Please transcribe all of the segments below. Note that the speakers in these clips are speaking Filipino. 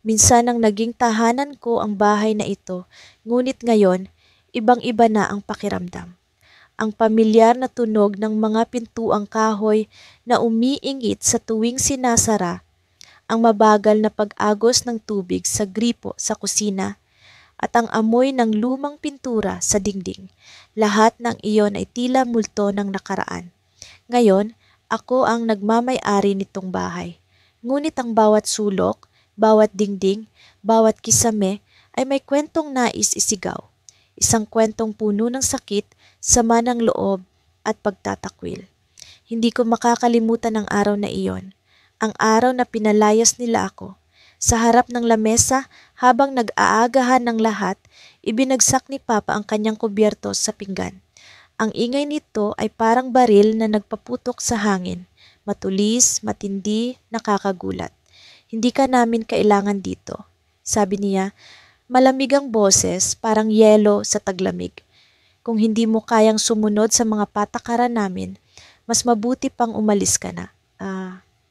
Minsan ang naging tahanan ko ang bahay na ito, ngunit ngayon, ibang-iba na ang pakiramdam. Ang pamilyar na tunog ng mga pintuang kahoy na umiingit sa tuwing sinasara, ang mabagal na pag-agos ng tubig sa gripo sa kusina, at ang amoy ng lumang pintura sa dingding. Lahat ng iyon ay tila multo ng nakaraan. Ngayon, ako ang nagmamay-ari nitong bahay. Ngunit ang bawat sulok, bawat dingding, bawat kisame ay may kwentong nais isigaw. Isang kwentong puno ng sakit, sama ng loob at pagtatakwil. Hindi ko makakalimutan ang araw na iyon. Ang araw na pinalayas nila ako. Sa harap ng lamesa, habang nag-aagahan ng lahat, ibinagsak ni Papa ang kanyang kubyerto sa pinggan. Ang ingay nito ay parang baril na nagpaputok sa hangin. Matulis, matindi, nakakagulat. Hindi ka namin kailangan dito. Sabi niya, malamig ang boses, parang yelo sa taglamig. Kung hindi mo kayang sumunod sa mga patakaran namin, mas mabuti pang umalis ka na.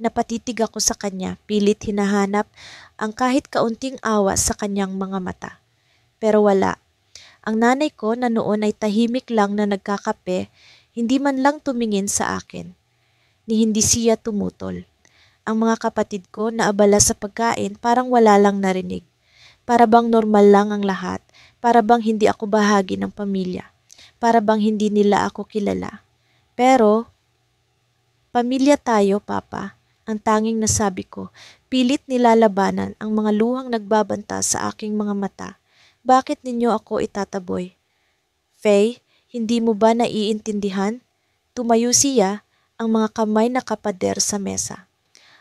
Napatitig ako sa kanya, pilit hinahanap ang kahit kaunting awa sa kanyang mga mata. Pero wala. Ang nanay ko na noon ay tahimik lang na nagkakape, hindi man lang tumingin sa akin. Ni hindi siya tumutol. Ang mga kapatid ko na abala sa pagkain parang wala lang narinig. Para bang normal lang ang lahat, para bang hindi ako bahagi ng pamilya, para bang hindi nila ako kilala. Pero, pamilya tayo, Papa, ang tanging nasabi ko, pilit nilalabanan ang mga luhang nagbabanta sa aking mga mata. Bakit ninyo ako itataboy? Faye, hindi mo ba naiintindihan? Tumayo siya, ang mga kamay nakapader sa mesa.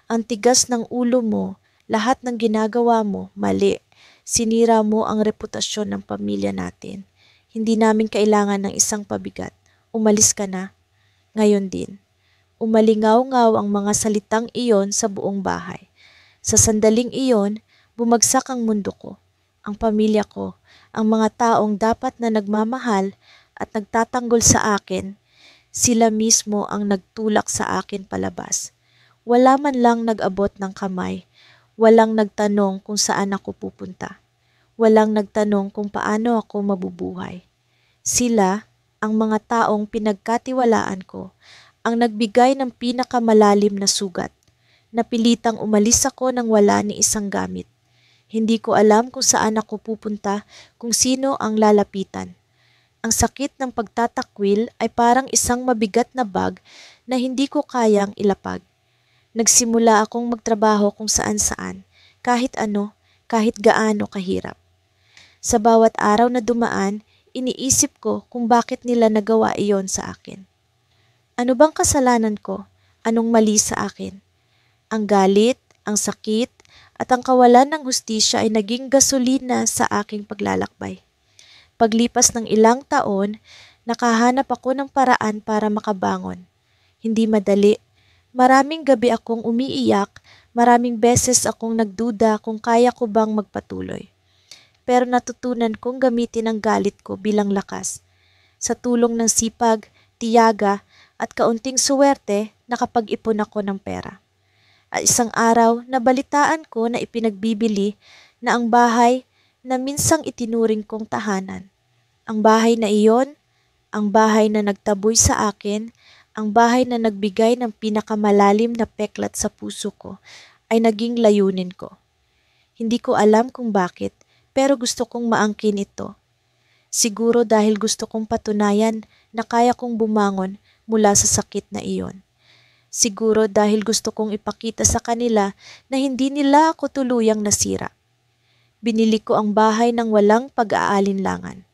Ang tigas ng ulo mo, lahat ng ginagawa mo, mali. Sinira mo ang reputasyon ng pamilya natin. Hindi namin kailangan ng isang pabigat. Umalis ka na. Ngayon din. Umalingaw-ngaw ang mga salitang iyon sa buong bahay. Sa sandaling iyon, bumagsak ang mundo ko. Ang pamilya ko, ang mga taong dapat na nagmamahal at nagtatanggol sa akin, sila mismo ang nagtulak sa akin palabas. Wala man lang nag-abot ng kamay, walang nagtanong kung saan ako pupunta, walang nagtanong kung paano ako mabubuhay. Sila, ang mga taong pinagkatiwalaan ko, ang nagbigay ng pinakamalalim na sugat. Napilitang umalis ako nang wala ni isang gamit. Hindi ko alam kung saan ako pupunta, kung sino ang lalapitan. Ang sakit ng pagtatakwil ay parang isang mabigat na bag na hindi ko kayang ilapag. Nagsimula akong magtrabaho kung saan-saan, kahit ano, kahit gaano kahirap. Sa bawat araw na dumaan, iniisip ko kung bakit nila nagawa iyon sa akin. Ano bang kasalanan ko? Anong mali sa akin? Ang galit, ang sakit, at ang kawalan ng hustisya ay naging gasolina sa aking paglalakbay. Paglipas ng ilang taon, nakahanap ako ng paraan para makabangon. Hindi madali. Maraming gabi akong umiiyak, maraming beses akong nagduda kung kaya ko bang magpatuloy. Pero natutunan kong gamitin ang galit ko bilang lakas. Sa tulong ng sipag, tiyaga, at kaunting suwerte, nakapag-ipon ako ng pera. At isang araw, nabalitaan ko na ipinagbibili na ang bahay na minsang itinuring kong tahanan. Ang bahay na iyon, ang bahay na nagtaboy sa akin, ang bahay na nagbigay ng pinakamalalim na peklat sa puso ko, ay naging layunin ko. Hindi ko alam kung bakit, pero gusto kong maangkin ito. Siguro dahil gusto kong patunayan na kaya kong bumangon mula sa sakit na iyon. Siguro dahil gusto kong ipakita sa kanila na hindi nila ako tuluyang nasira. Binili ko ang bahay ng walang pag-aalinlangan.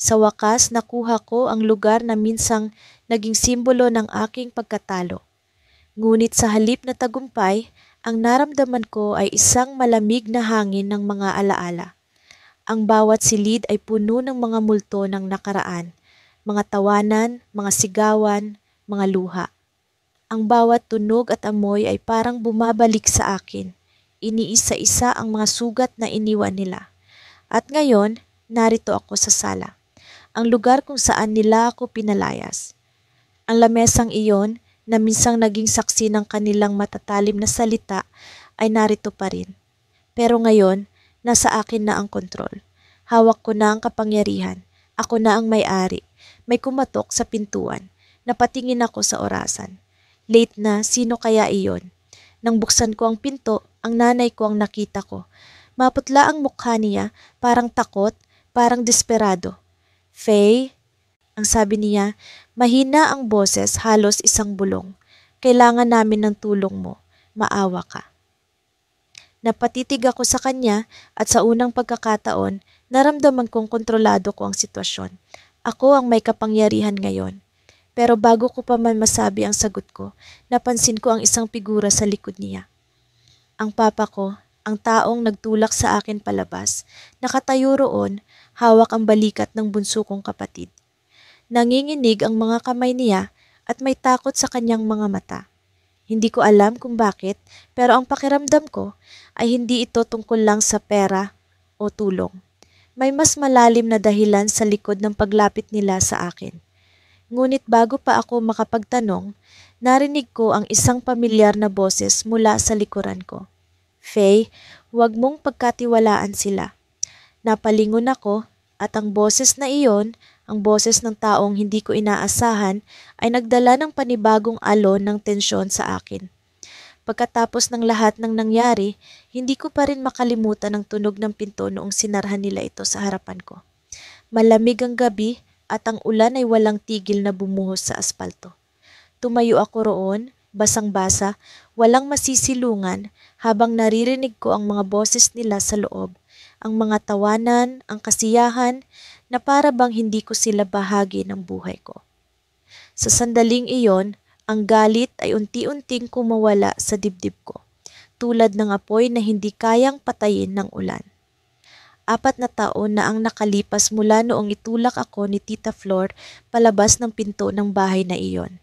Sa wakas, nakuha ko ang lugar na minsang naging simbolo ng aking pagkatalo. Ngunit sa halip na tagumpay, ang naramdaman ko ay isang malamig na hangin ng mga alaala. Ang bawat silid ay puno ng mga multo ng nakaraan, mga tawanan, mga sigawan, mga luha. Ang bawat tunog at amoy ay parang bumabalik sa akin. Iniisa-isa ang mga sugat na iniwan nila. At ngayon, narito ako sa sala. Ang lugar kung saan nila ako pinalayas. Ang lamesang iyon, na minsang naging saksi ng kanilang matatalim na salita, ay narito pa rin. Pero ngayon, nasa akin na ang kontrol. Hawak ko na ang kapangyarihan. Ako na ang may-ari. May kumatok sa pintuan. Napatingin ako sa orasan. Late na, sino kaya iyon? Nang buksan ko ang pinto, ang nanay ko ang nakita ko. Maputla ang mukha niya, parang takot, parang desperado. "Faye," ang sabi niya, mahina ang boses, halos isang bulong. "Kailangan namin ng tulong mo. Maawa ka." Napatitig ako sa kanya at sa unang pagkakataon, naramdaman kong kontrolado ko ang sitwasyon. Ako ang may kapangyarihan ngayon. Pero bago ko pa man masabi ang sagot ko, napansin ko ang isang figura sa likod niya. Ang papa ko, ang taong nagtulak sa akin palabas, nakatayo roon, hawak ang balikat ng bunso kong kapatid. Nanginginig ang mga kamay niya at may takot sa kanyang mga mata. Hindi ko alam kung bakit, pero ang pakiramdam ko ay hindi ito tungkol lang sa pera o tulong. May mas malalim na dahilan sa likod ng paglapit nila sa akin. Ngunit bago pa ako makapagtanong, narinig ko ang isang pamilyar na boses mula sa likuran ko. "Faye, huwag mong pagkatiwalaan sila." Napalingon ako at ang boses na iyon, ang boses ng taong hindi ko inaasahan, ay nagdala ng panibagong alon ng tensyon sa akin. Pagkatapos ng lahat ng nangyari, hindi ko pa rin makalimutan ang tunog ng pinto noong sinarhan nila ito sa harapan ko. Malamig ang gabi at ang ulan ay walang tigil na bumuhos sa asfalto. Tumayo ako roon, basang-basa, walang masisilungan habang naririnig ko ang mga boses nila sa loob, ang mga tawanan, ang kasiyahan, na para bang hindi ko sila bahagi ng buhay ko. Sa sandaling iyon, ang galit ay unti-unting kumawala sa dibdib ko, tulad ng apoy na hindi kayang patayin ng ulan. 4 na taon na ang nakalipas mula noong itulak ako ni Tita Flor palabas ng pinto ng bahay na iyon.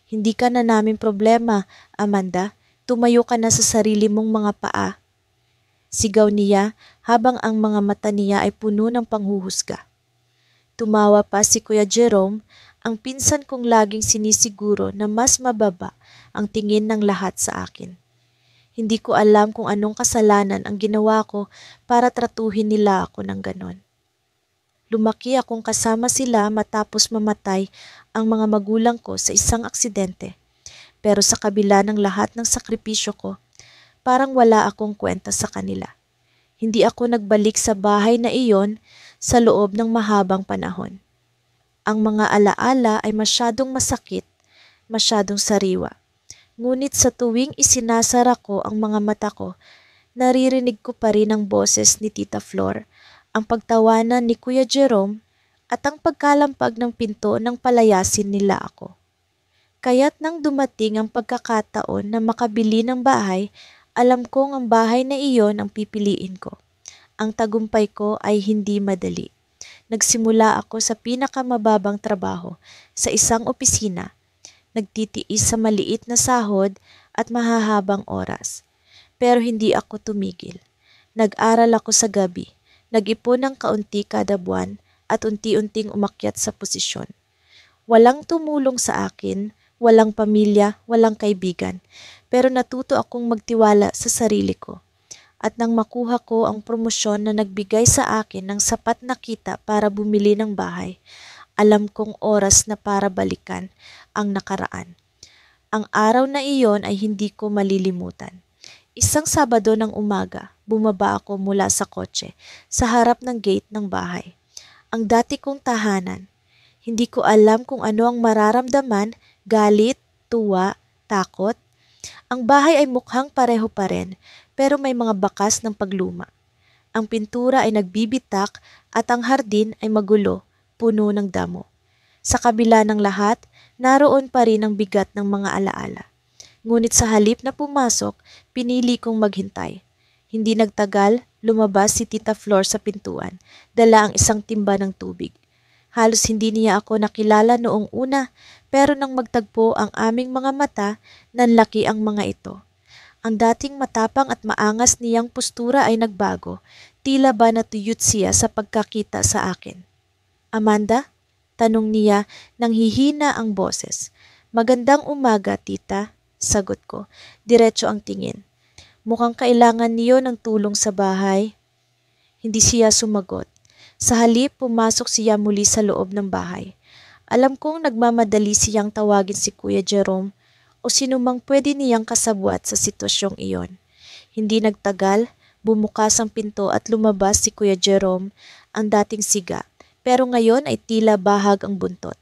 "Hindi ka na namin problema, Amanda. Tumayo ka na sa sarili mong mga paa." Sigaw niya habang ang mga mata niya ay puno ng panghuhusga. Tumawa pa si Kuya Jerome, ang pinsan kong laging sinisiguro na mas mababa ang tingin ng lahat sa akin. Hindi ko alam kung anong kasalanan ang ginawa ko para tratuhin nila ako ng ganon. Lumaki akong kasama sila matapos mamatay ang mga magulang ko sa isang aksidente. Pero sa kabila ng lahat ng sakripisyo ko, parang wala akong kwenta sa kanila. Hindi ako nagbalik sa bahay na iyon sa loob ng mahabang panahon. Ang mga alaala ay masyadong masakit, masyadong sariwa. Ngunit sa tuwing isinasara ko ang mga mata ko, naririnig ko pa rin ang boses ni Tita Flor, ang pagtawanan ni Kuya Jerome, at ang pagkalampag ng pinto nang palayasin nila ako. Kaya't nang dumating ang pagkakataon na makabili ng bahay, alam kong ang bahay na iyon ang pipiliin ko. Ang tagumpay ko ay hindi madali. Nagsimula ako sa pinakamababang trabaho sa isang opisina. Nagtitiis sa maliit na sahod at mahahabang oras. Pero hindi ako tumigil. Nag-aral ako sa gabi, nag-ipon ng kaunti kada buwan at unti-unting umakyat sa posisyon. Walang tumulong sa akin, walang pamilya, walang kaibigan, pero natuto akong magtiwala sa sarili ko. At nang makuha ko ang promosyon na nagbigay sa akin ng sapat na kita para bumili ng bahay, alam kong oras na para balikan ang nakaraan. Ang araw na iyon ay hindi ko malilimutan. Isang Sabado ng umaga, bumaba ako mula sa kotse sa harap ng gate ng bahay. Ang dati kong tahanan. Hindi ko alam kung ano ang mararamdaman, galit, tuwa, takot. Ang bahay ay mukhang pareho pa rin, pero may mga bakas ng pagluma. Ang pintura ay nagbibitak at ang hardin ay magulo, puno ng damo. Sa kabila ng lahat, naroon pa rin ang bigat ng mga alaala. Ngunit sa halip na pumasok, pinili kong maghintay. Hindi nagtagal, lumabas si Tita Flor sa pintuan, dala ang isang timba ng tubig. Halos hindi niya ako nakilala noong una, pero nang magtagpo ang aming mga mata, nanlaki ang mga ito. Ang dating matapang at maangas niyang postura ay nagbago, tila ba natuyot siya sa pagkakita sa akin. "Amanda?" tanong niya nang hihina ang boses. "Magandang umaga, tita," sagot ko. Diretso ang tingin. Mukhang kailangan niyo ng tulong sa bahay. Hindi siya sumagot. Sa halip, pumasok siya muli sa loob ng bahay. Alam kong nagmamadali siyang tawagin si Kuya Jerome o sinumang pwede niyang kasabwat sa sitwasyong iyon. Hindi nagtagal, bumukas ang pinto at lumabas si Kuya Jerome, ang dating siga, pero ngayon ay tila bahag ang buntot.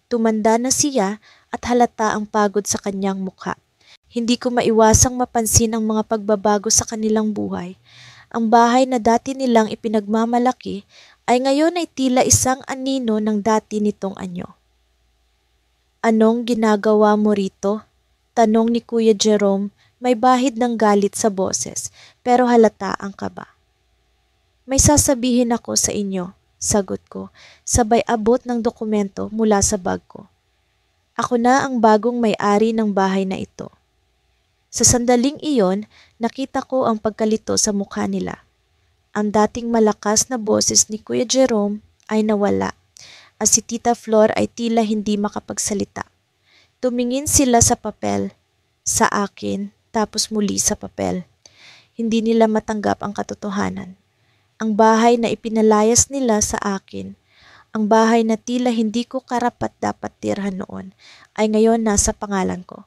Tumanda na siya at halata ang pagod sa kanyang mukha. Hindi ko maiwasang mapansin ang mga pagbabago sa kanilang buhay. Ang bahay na dati nilang ipinagmamalaki ay ngayon ay tila isang anino ng dati nitong anyo. Anong ginagawa mo rito? Tanong ni Kuya Jerome, may bahid ng galit sa boses pero halata ang kaba. May sasabihin ako sa inyo, sagot ko, sabay abot ng dokumento mula sa bag ko. Ako na ang bagong may-ari ng bahay na ito. Sa sandaling iyon, nakita ko ang pagkalito sa mukha nila. Ang dating malakas na boses ni Kuya Jerome ay nawala at si Tita Flor ay tila hindi makapagsalita. Tumingin sila sa papel, sa akin, tapos muli sa papel. Hindi nila matanggap ang katotohanan. Ang bahay na ipinalayas nila sa akin, ang bahay na tila hindi ko karapat-dapat tirhan noon, ay ngayon nasa pangalan ko.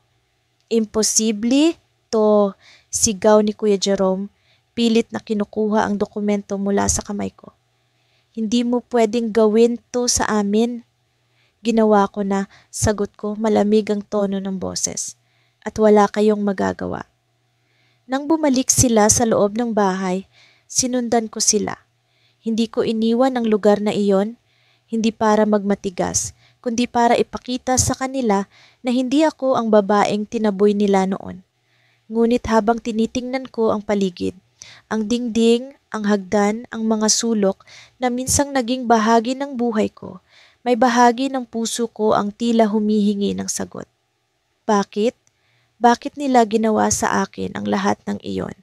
Imposible to, sigaw ni Kuya Jerome, pilit na kinukuha ang dokumento mula sa kamay ko. Hindi mo pwedeng gawin to sa amin. Ginawa ko na, sagot ko, malamig ang tono ng boses. At wala kayong magagawa. Nang bumalik sila sa loob ng bahay, sinundan ko sila. Hindi ko iniwan ang lugar na iyon, hindi para magmatigas, kundi para ipakita sa kanila na hindi ako ang babaeng tinaboy nila noon. Ngunit habang tinitingnan ko ang paligid, ang dingding, ang hagdan, ang mga sulok na minsang naging bahagi ng buhay ko, may bahagi ng puso ko ang tila humihingi ng sagot. Bakit? Bakit nila ginawa sa akin ang lahat ng iyon?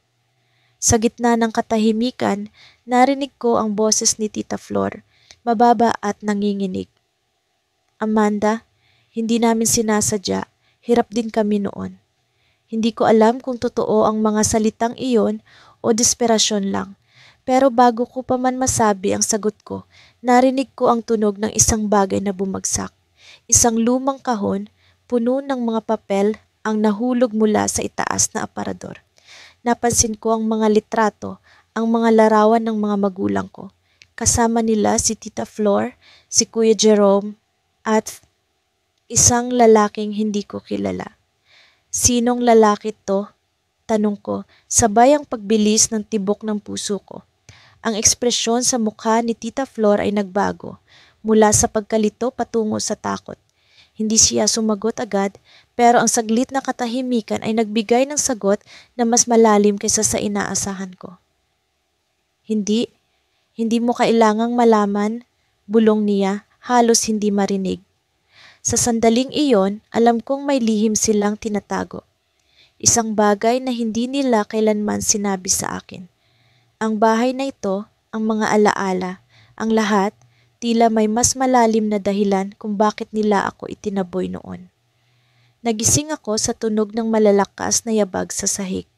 Sa gitna ng katahimikan, narinig ko ang boses ni Tita Flor, mababa at nanginginig. Amanda, hindi namin sinasadya, hirap din kami noon. Hindi ko alam kung totoo ang mga salitang iyon o desperasyon lang. Pero bago ko pa man masabi ang sagot ko, narinig ko ang tunog ng isang bagay na bumagsak. Isang lumang kahon, puno ng mga papel, ang nahulog mula sa itaas na aparador. Napansin ko ang mga litrato, ang mga larawan ng mga magulang ko. Kasama nila si Tita Flor, si Kuya Jerome, at isang lalaking hindi ko kilala. Sinong lalaki to? Tanong ko, sabay ang pagbilis ng tibok ng puso ko. Ang ekspresyon sa mukha ni Tita Flor ay nagbago, mula sa pagkalito patungo sa takot. Hindi siya sumagot agad, pero ang saglit na katahimikan ay nagbigay ng sagot na mas malalim kaysa sa inaasahan ko. Hindi mo kailangang malaman, bulong niya, halos hindi marinig. Sa sandaling iyon, alam kong may lihim silang tinatago. Isang bagay na hindi nila kailanman sinabi sa akin. Ang bahay na ito, ang mga alaala, ang lahat, tila may mas malalim na dahilan kung bakit nila ako itinaboy noon. Nagising ako sa tunog ng malalakas na yabag sa sahig.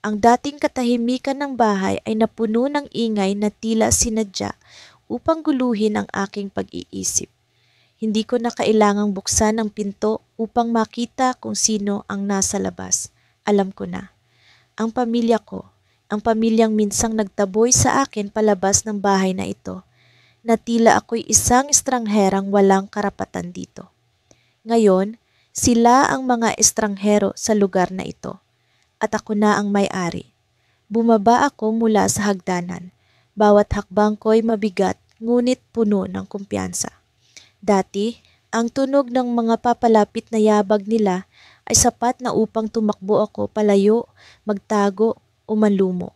Ang dating katahimikan ng bahay ay napuno ng ingay na tila sinadya upang guluhin ang aking pag-iisip. Hindi ko na kailangang buksan ang pinto upang makita kung sino ang nasa labas. Alam ko na. Ang pamilya ko, ang pamilyang minsang nagtaboy sa akin palabas ng bahay na ito, na tila ako'y isang estrangherang walang karapatan dito. Ngayon, sila ang mga estranghero sa lugar na ito, at ako na ang may-ari. Bumaba ako mula sa hagdanan. Bawat hakbang ko'y mabigat, ngunit puno ng kumpiyansa. Dati, ang tunog ng mga papalapit na yabag nila ay sapat na upang tumakbo ako palayo, magtago o manlumo.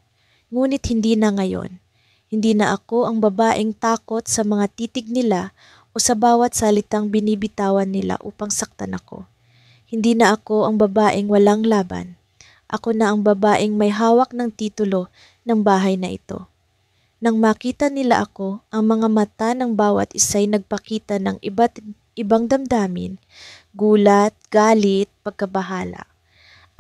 Ngunit hindi na ngayon. Hindi na ako ang babaeng takot sa mga titig nila o sa bawat salitang binibitawan nila upang saktan ako. Hindi na ako ang babaeng walang laban. Ako na ang babaeng may hawak ng titulo ng bahay na ito. Nang makita nila ako, ang mga mata ng bawat isa'y nagpakita ng iba't ibang damdamin, gulat, galit, pagkabahala.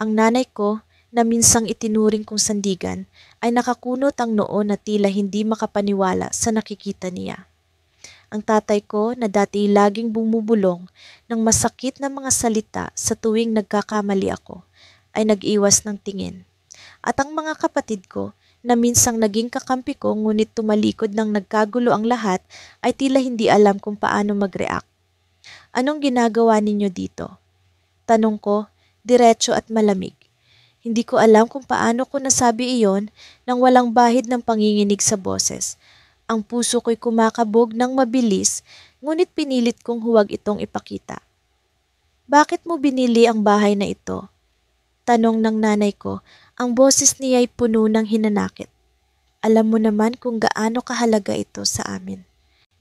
Ang nanay ko, na minsang itinuring kong sandigan ay nakakunot ang noo na tila hindi makapaniwala sa nakikita niya. Ang tatay ko na dati laging bumubulong ng masakit na mga salita sa tuwing nagkakamali ako ay nag-iwas ng tingin. At ang mga kapatid ko na minsang naging kakampi ko ngunit tumalikod ng nagkagulo ang lahat ay tila hindi alam kung paano mag-react. Anong ginagawa ninyo dito? Tanong ko, diretso at malamig. Hindi ko alam kung paano ko nasabi iyon nang walang bahid ng panginginig sa boses. Ang puso ko'y kumakabog ng mabilis, ngunit pinilit kong huwag itong ipakita. Bakit mo binili ang bahay na ito? Tanong ng nanay ko, ang boses niya'y puno ng hinanakit. Alam mo naman kung gaano kahalaga ito sa amin.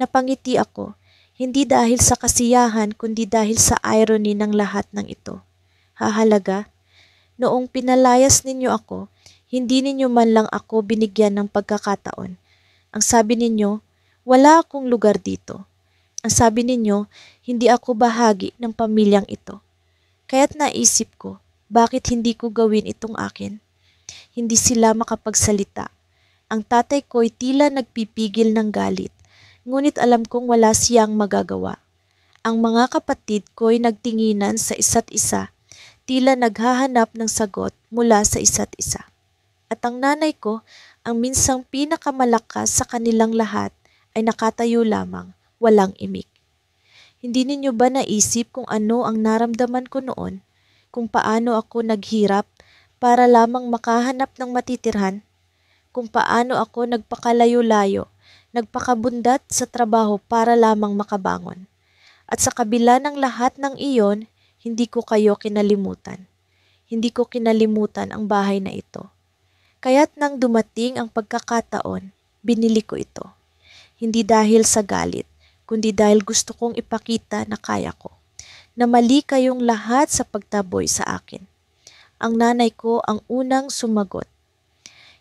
Napangiti ako, hindi dahil sa kasiyahan kundi dahil sa irony ng lahat ng ito. Hahalaga? Noong pinalayas ninyo ako, hindi ninyo man lang ako binigyan ng pagkakataon. Ang sabi ninyo, wala akong lugar dito. Ang sabi ninyo, hindi ako bahagi ng pamilyang ito. Kaya't naisip ko, bakit hindi ko gawin itong akin? Hindi sila makapagsalita. Ang tatay ko'y tila nagpipigil ng galit, ngunit alam kong wala siyang magagawa. Ang mga kapatid ko'y nagtinginan sa isa't isa, tila naghahanap ng sagot mula sa isa't isa. At ang nanay ko, ang minsang pinakamalakas sa kanilang lahat, ay nakatayo lamang, walang imik. Hindi ninyo ba naisip kung ano ang naramdaman ko noon? Kung paano ako naghirap para lamang makahanap ng matitirhan? Kung paano ako nagpakalayo-layo, nagpakabundat sa trabaho para lamang makabangon? At sa kabila ng lahat ng iyon, hindi ko kayo kinalimutan. Hindi ko kinalimutan ang bahay na ito. Kaya't nang dumating ang pagkakataon, binili ko ito. Hindi dahil sa galit, kundi dahil gusto kong ipakita na kaya ko. Na mali kayong lahat sa pagtaboy sa akin. Ang nanay ko ang unang sumagot.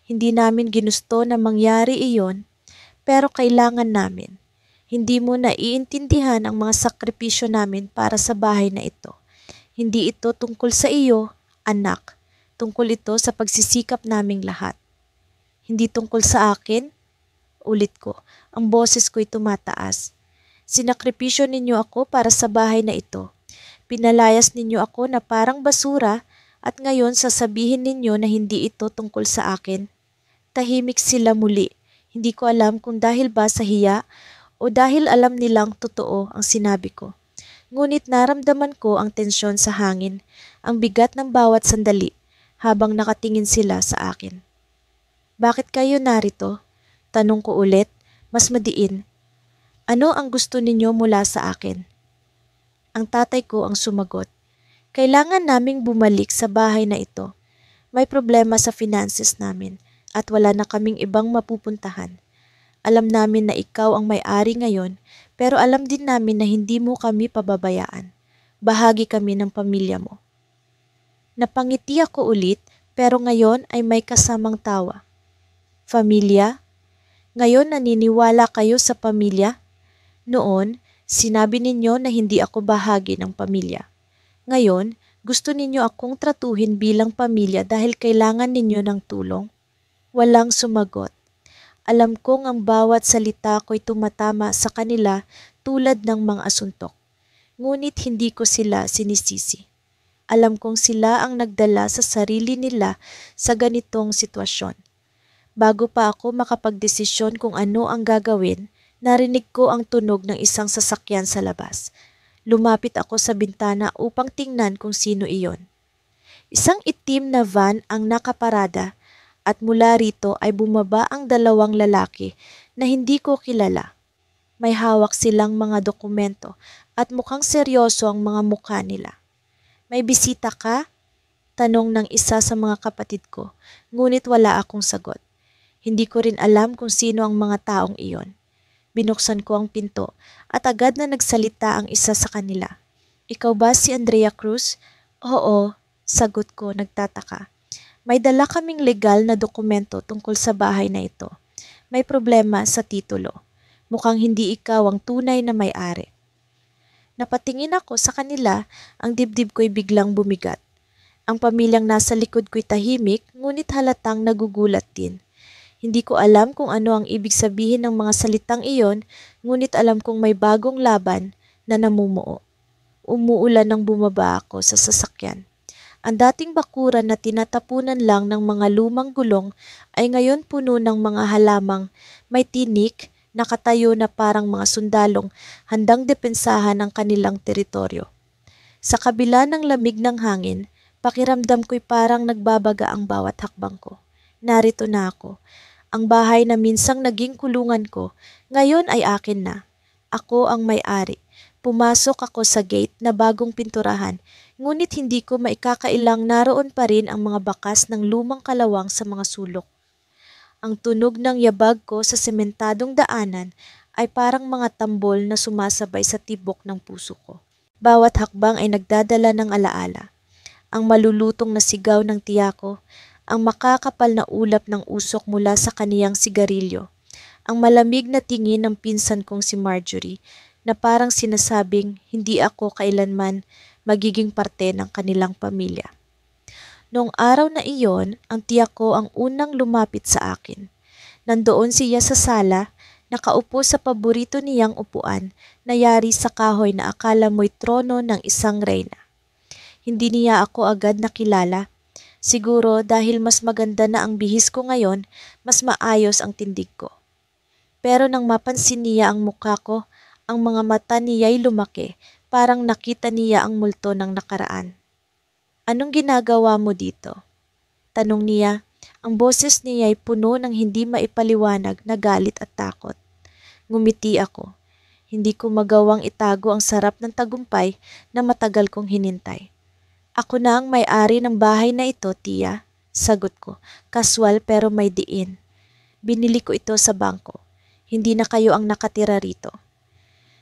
Hindi namin ginusto na mangyari iyon, pero kailangan namin. Hindi mo naiintindihan ang mga sakripisyo namin para sa bahay na ito. Hindi ito tungkol sa iyo, anak. Tungkol ito sa pagsisikap naming lahat. Hindi tungkol sa akin? Ulit ko, ang boses ko'y tumataas. Sinakripisyo ninyo ako para sa bahay na ito. Pinalayas ninyo ako na parang basura at ngayon sasabihin ninyo na hindi ito tungkol sa akin. Tahimik sila muli. Hindi ko alam kung dahil ba sa hiya o dahil alam nilang totoo ang sinabi ko. Ngunit naramdaman ko ang tensyon sa hangin, ang bigat ng bawat sandali habang nakatingin sila sa akin. Bakit kayo narito? Tanong ko ulit, mas madiin. Ano ang gusto ninyo mula sa akin? Ang tatay ko ang sumagot. Kailangan naming bumalik sa bahay na ito. May problema sa finances namin at wala na kaming ibang mapupuntahan. Alam namin na ikaw ang may-ari ngayon, pero alam din namin na hindi mo kami pababayaan. Bahagi kami ng pamilya mo. Napangiti ako ulit, pero ngayon ay may kasamang tawa. Pamilya? Ngayon naniniwala kayo sa pamilya? Noon, sinabi ninyo na hindi ako bahagi ng pamilya. Ngayon, gusto ninyo akong tratuhin bilang pamilya dahil kailangan ninyo ng tulong? Walang sumagot. Alam kong ang bawat salita ko'y tumatama sa kanila tulad ng mga asuntok. Ngunit hindi ko sila sinisisi. Alam kong sila ang nagdala sa sarili nila sa ganitong sitwasyon. Bago pa ako makapagdesisyon kung ano ang gagawin, narinig ko ang tunog ng isang sasakyan sa labas. Lumapit ako sa bintana upang tingnan kung sino iyon. Isang itim na van ang nakaparada at mula rito ay bumaba ang dalawang lalaki na hindi ko kilala. May hawak silang mga dokumento at mukhang seryoso ang mga mukha nila. May bisita ka? Tanong ng isa sa mga kapatid ko, ngunit wala akong sagot. Hindi ko rin alam kung sino ang mga taong iyon. Binuksan ko ang pinto at agad na nagsalita ang isa sa kanila. Ikaw ba si Andrea Cruz? Oo, sagot ko nagtataka. May dala kaming legal na dokumento tungkol sa bahay na ito. May problema sa titulo. Mukhang hindi ikaw ang tunay na may-ari. Napatingin ako sa kanila, ang dibdib ko'y biglang bumigat. Ang pamilyang nasa likod ko'y tahimik, ngunit halatang nagugulat din. Hindi ko alam kung ano ang ibig sabihin ng mga salitang iyon, ngunit alam kong may bagong laban na namumuo. Umuulan nang bumaba ako sa sasakyan. Ang dating bakuran na tinatapunan lang ng mga lumang gulong ay ngayon puno ng mga halamang may tinik, nakatayo na parang mga sundalong handang depensahan ang kanilang teritoryo. Sa kabila ng lamig ng hangin, pakiramdam ko'y parang nagbabaga ang bawat hakbang ko. Narito na ako. Ang bahay na minsang naging kulungan ko, ngayon ay akin na. Ako ang may-ari. Pumasok ako sa gate na bagong pinturahan, ngunit hindi ko maikakailang naroon pa rin ang mga bakas ng lumang kalawang sa mga sulok. Ang tunog ng yabag ko sa sementadong daanan ay parang mga tambol na sumasabay sa tibok ng puso ko. Bawat hakbang ay nagdadala ng alaala. Ang malulutong na sigaw ng tiya ko, ang makakapal na ulap ng usok mula sa kaniyang sigarilyo, ang malamig na tingin ng pinsan kong si Marjorie na parang sinasabing hindi ako kailanman magiging parte ng kanilang pamilya. Noong araw na iyon, ang tiyak ko ang unang lumapit sa akin. Nandoon siya sa sala, nakaupo sa paborito niyang upuan na yari sa kahoy na akala mo'y trono ng isang reyna. Hindi niya ako agad nakilala. Siguro dahil mas maganda na ang bihis ko ngayon, mas maayos ang tindig ko. Pero nang mapansin niya ang mukha ko, ang mga mata niya'y lumaki, parang nakita niya ang multo ng nakaraan. "Anong ginagawa mo dito?" tanong niya. Ang boses niya'y puno ng hindi maipaliwanag na galit at takot. Ngumiti ako. Hindi ko magawang itago ang sarap ng tagumpay na matagal kong hinintay. "Ako na ang may-ari ng bahay na ito, tiya," sagot ko. Kaswal pero may diin. "Binili ko ito sa bangko. Hindi na kayo ang nakatira rito."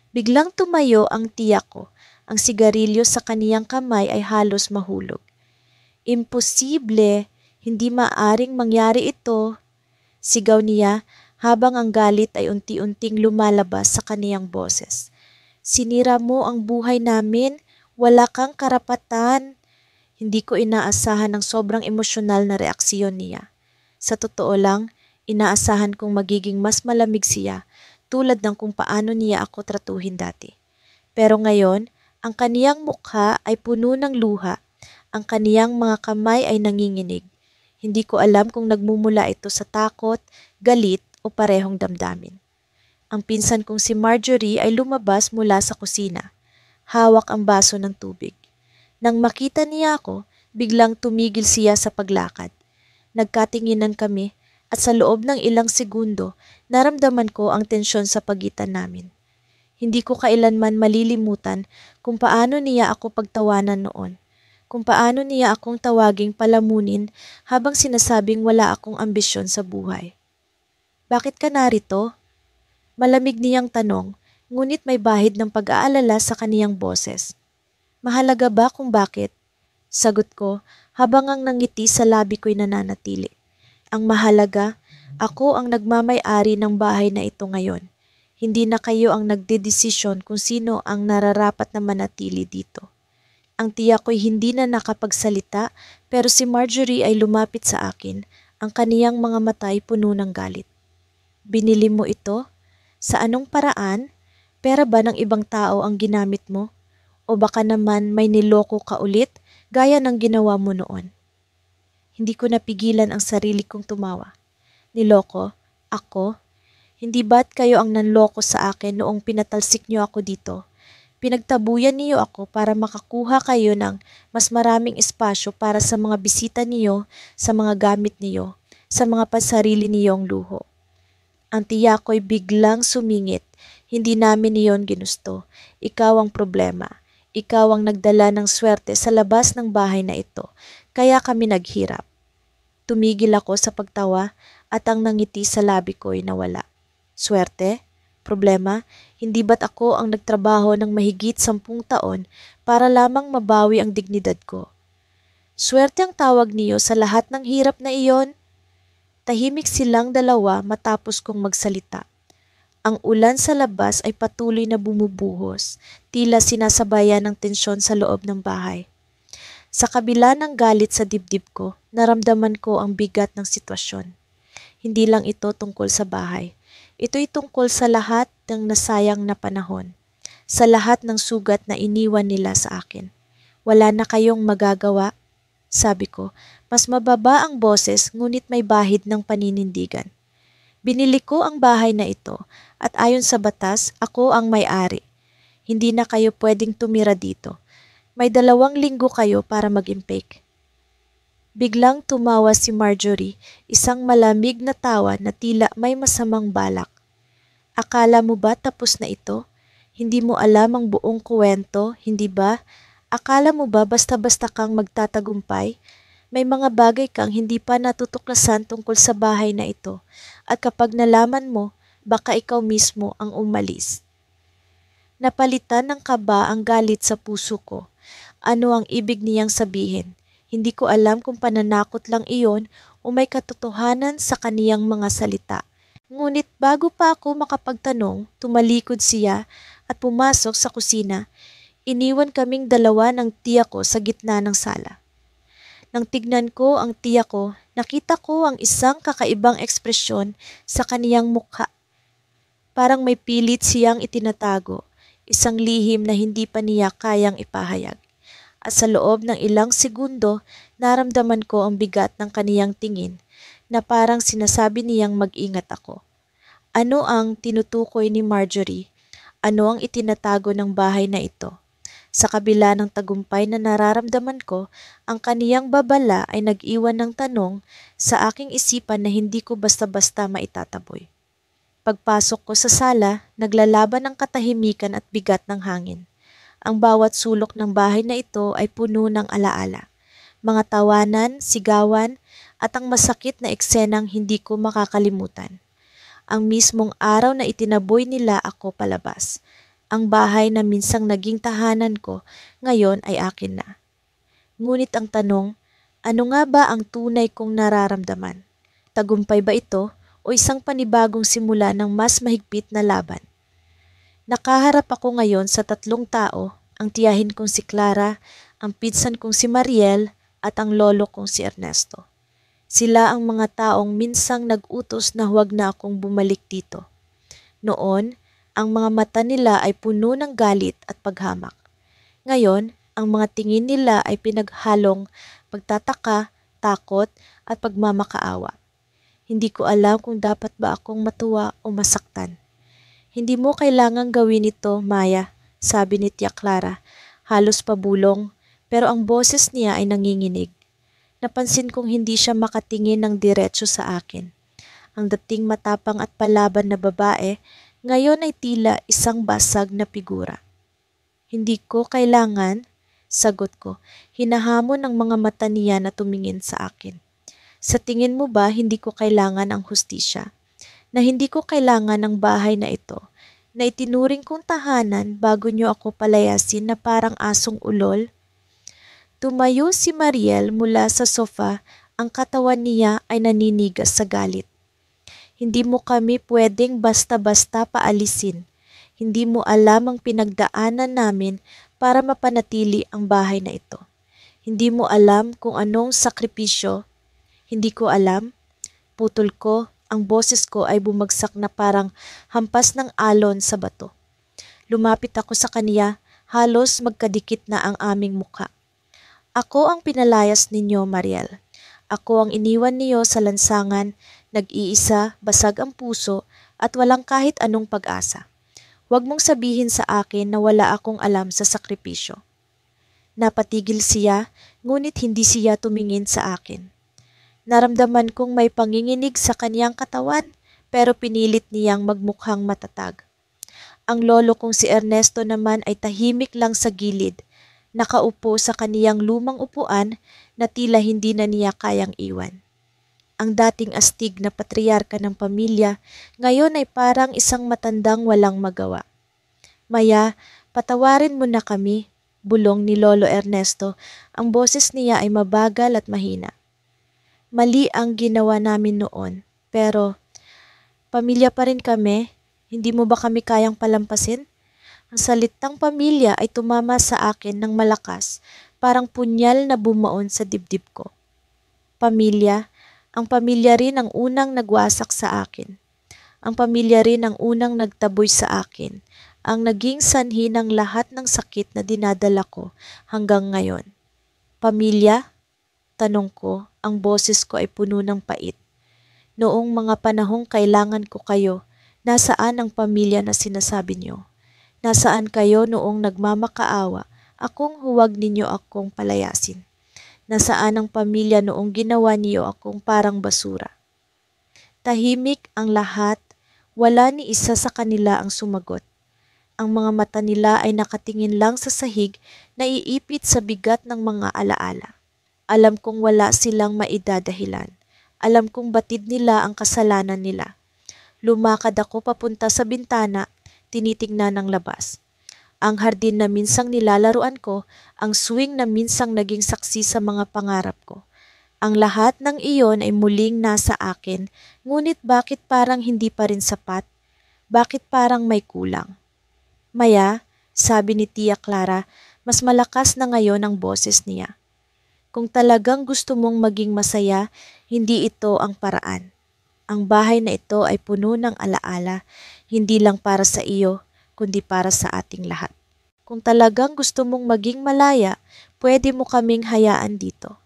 Biglang tumayo ang tiyak ko. Ang sigarilyo sa kaniyang kamay ay halos mahulog. "Imposible! Hindi maaring mangyari ito!" sigaw niya habang ang galit ay unti-unting lumalabas sa kaniyang boses. "Sinira mo ang buhay namin! Wala kang karapatan!" Hindi ko inaasahan ang sobrang emosyonal na reaksyon niya. Sa totoo lang, inaasahan kong magiging mas malamig siya, tulad ng kung paano niya ako tratuhin dati. Pero ngayon, ang kaniyang mukha ay puno ng luha, ang kaniyang mga kamay ay nanginginig. Hindi ko alam kung nagmumula ito sa takot, galit o parehong damdamin. Ang pinsan kong si Marjorie ay lumabas mula sa kusina. Hawak ang baso ng tubig. Nang makita niya ako, biglang tumigil siya sa paglakad. Nagkatinginan kami at sa loob ng ilang segundo, naramdaman ko ang tensyon sa pagitan namin. Hindi ko kailanman malilimutan kung paano niya ako pagtawanan noon, kung paano niya akong tawaging palamunin habang sinasabing wala akong ambisyon sa buhay. "Bakit ka narito?" Malamig niyang tanong, ngunit may bahid ng pag-aalala sa kaniyang boses. "Mahalaga ba kung bakit?" sagot ko habang ang nangiti sa labi ko'y nananatili. "Ang mahalaga, ako ang nagmamay-ari ng bahay na ito ngayon. Hindi na kayo ang nagdedesisyon kung sino ang nararapat na manatili dito." Ang tiyak ko'y hindi na nakapagsalita, pero si Marjorie ay lumapit sa akin, ang kaniyang mga mata ay puno ng galit. "Binili mo ito? Sa anong paraan? Pera ba ng ibang tao ang ginamit mo? O baka naman may niloko ka ulit, gaya ng ginawa mo noon?" Hindi ko napigilan ang sarili kong tumawa. "Niloko? Ako? Hindi ba't kayo ang nanloko sa akin noong pinatalsik niyo ako dito? Pinagtabuyan niyo ako para makakuha kayo ng mas maraming espasyo para sa mga bisita niyo, sa mga gamit niyo, sa mga pansarili niyong luho." Ang tiyak ko'y biglang sumingit. "Hindi namin iyon ginusto. Ikaw ang problema. Ikaw ang nagdala ng swerte sa labas ng bahay na ito. Kaya kami naghirap." Tumigil ako sa pagtawa at ang nangiti sa labi ko'y nawala. "Swerte? Problema? Hindi ba't ako ang nagtrabaho ng mahigit 10 taon para lamang mabawi ang dignidad ko? Swerte ang tawag niyo sa lahat ng hirap na iyon?" Tahimik silang dalawa matapos kong magsalita. Ang ulan sa labas ay patuloy na bumubuhos, tila sinasabayan ng tensyon sa loob ng bahay. Sa kabila ng galit sa dibdib ko, naramdaman ko ang bigat ng sitwasyon. Hindi lang ito tungkol sa bahay. Ito'y tungkol sa lahat ng nasayang na panahon, sa lahat ng sugat na iniwan nila sa akin. Wala na kayong magagawa, sabi ko. Mas mababa ang boses ngunit may bahid ng paninindigan. Binili ko ang bahay na ito at ayon sa batas, ako ang may-ari. Hindi na kayo pwedeng tumira dito. May 2 linggo kayo para mag-impake. Biglang tumawa si Marjorie, isang malamig na tawa na tila may masamang balak. Akala mo ba tapos na ito? Hindi mo alam ang buong kwento, hindi ba? Akala mo ba basta-basta kang magtatagumpay? May mga bagay kang hindi pa natutuklasan tungkol sa bahay na ito. At kapag nalaman mo, baka ikaw mismo ang umalis. Napalitan ng kaba ang galit sa puso ko. Ano ang ibig niyang sabihin? Hindi ko alam kung pananakot lang iyon o may katotohanan sa kaniyang mga salita. Ngunit bago pa ako makapagtanong, tumalikod siya at pumasok sa kusina. Iniwan kaming 2 ng tiya ko sa gitna ng sala. Nang tignan ko ang tiya ko, nakita ko ang isang kakaibang ekspresyon sa kaniyang mukha. Parang may pilit siyang itinatago, isang lihim na hindi pa niya kayang ipahayag. At sa loob ng ilang segundo, naramdaman ko ang bigat ng kaniyang tingin na parang sinasabi niyang mag-ingat ako. Ano ang tinutukoy ni Marjorie? Ano ang itinatago ng bahay na ito? Sa kabila ng tagumpay na nararamdaman ko, ang kaniyang babala ay nag-iwan ng tanong sa aking isipan na hindi ko basta-basta maitataboy. Pagpasok ko sa sala, naglalaban ang katahimikan at bigat ng hangin. Ang bawat sulok ng bahay na ito ay puno ng alaala. Mga tawanan, sigawan, at ang masakit na eksenang hindi ko makakalimutan. Ang mismong araw na itinaboy nila ako palabas. Ang bahay na minsang naging tahanan ko, ngayon ay akin na. Ngunit ang tanong, ano nga ba ang tunay kong nararamdaman? Tagumpay ba ito o isang panibagong simula ng mas mahigpit na laban? Nakaharap ako ngayon sa 3 tao, ang tiyahin kong si Clara, ang pinsan kong si Mariel, at ang lolo kong si Ernesto. Sila ang mga taong minsang nag-utos na huwag na akong bumalik dito. Noon, ang mga mata nila ay puno ng galit at paghamak. Ngayon, ang mga tingin nila ay pinaghalong pagtataka, takot, at pagmamakaawa. Hindi ko alam kung dapat ba akong matuwa o masaktan. Hindi mo kailangang gawin ito, Maya, sabi ni Tia Clara, halos pabulong, pero ang boses niya ay nanginginig. Napansin kong hindi siya makatingin ng diretso sa akin. Ang dating matapang at palaban na babae, ngayon ay tila isang basag na figura. Hindi ko kailangan, sagot ko, hinahamon ng mga mata niya na tumingin sa akin. Sa tingin mo ba hindi ko kailangan ang hustisya? Na hindi ko kailangan ng bahay na ito, na itinuring kong tahanan bago niyo ako palayasin na parang asong ulol? Tumayo si Mariel mula sa sofa, ang katawan niya ay naninigas sa galit. Hindi mo kami pwedeng basta-basta paalisin. Hindi mo alam ang pinagdaanan namin para mapanatili ang bahay na ito. Hindi mo alam kung anong sakripisyo. Hindi ko alam. Putol ko. Ang boses ko ay bumagsak na parang hampas ng alon sa bato. Lumapit ako sa kaniya, halos magkadikit na ang aming mukha. Ako ang pinalayas ninyo, Mariel. Ako ang iniwan niyo sa lansangan, nag-iisa, basag ang puso, at walang kahit anong pag-asa. Huwag mong sabihin sa akin na wala akong alam sa sakripisyo. Napatigil siya, ngunit hindi siya tumingin sa akin. Naramdaman kong may panginginig sa kaniyang katawan, pero pinilit niyang magmukhang matatag. Ang lolo kong si Ernesto naman ay tahimik lang sa gilid, nakaupo sa kaniyang lumang upuan na tila hindi na niya kayang iwan. Ang dating astig na patriarka ng pamilya, ngayon ay parang isang matandang walang magawa. Maya, patawarin mo na kami, bulong ni Lolo Ernesto. Ang boses niya ay mabagal at mahina. Mali ang ginawa namin noon, pero pamilya pa rin kami, hindi mo ba kami kayang palampasin? Ang salitang pamilya ay tumama sa akin ng malakas, parang punyal na bumaon sa dibdib ko. Pamilya, ang pamilya rin ang unang nagwasak sa akin. Ang pamilya rin ang unang nagtaboy sa akin, ang naging sanhi ng lahat ng sakit na dinadala ko hanggang ngayon. Pamilya? Tanong ko, ang boses ko ay puno ng pait. Noong mga panahong kailangan ko kayo, nasaan ang pamilya na sinasabi niyo? Nasaan kayo noong nagmamakaawa, akong huwag ninyo akong palayasin? Nasaan ang pamilya noong ginawa niyo akong parang basura? Tahimik ang lahat, wala ni isa sa kanila ang sumagot. Ang mga mata nila ay nakatingin lang sa sahig na iipit sa bigat ng mga alaala. Alam kong wala silang maidadahilan. Alam kong batid nila ang kasalanan nila. Lumakad ako papunta sa bintana, tinitingnan ng labas. Ang hardin na minsang nilalaruan ko, ang swing na minsang naging saksi sa mga pangarap ko. Ang lahat ng iyon ay muling nasa akin, ngunit bakit parang hindi pa rin sapat? Bakit parang may kulang? Maya, sabi ni Tia Clara, mas malakas na ngayon ang boses niya. Kung talagang gusto mong maging masaya, hindi ito ang paraan. Ang bahay na ito ay puno ng alaala, hindi lang para sa iyo, kundi para sa ating lahat. Kung talagang gusto mong maging malaya, pwede mo kaming hayaan dito.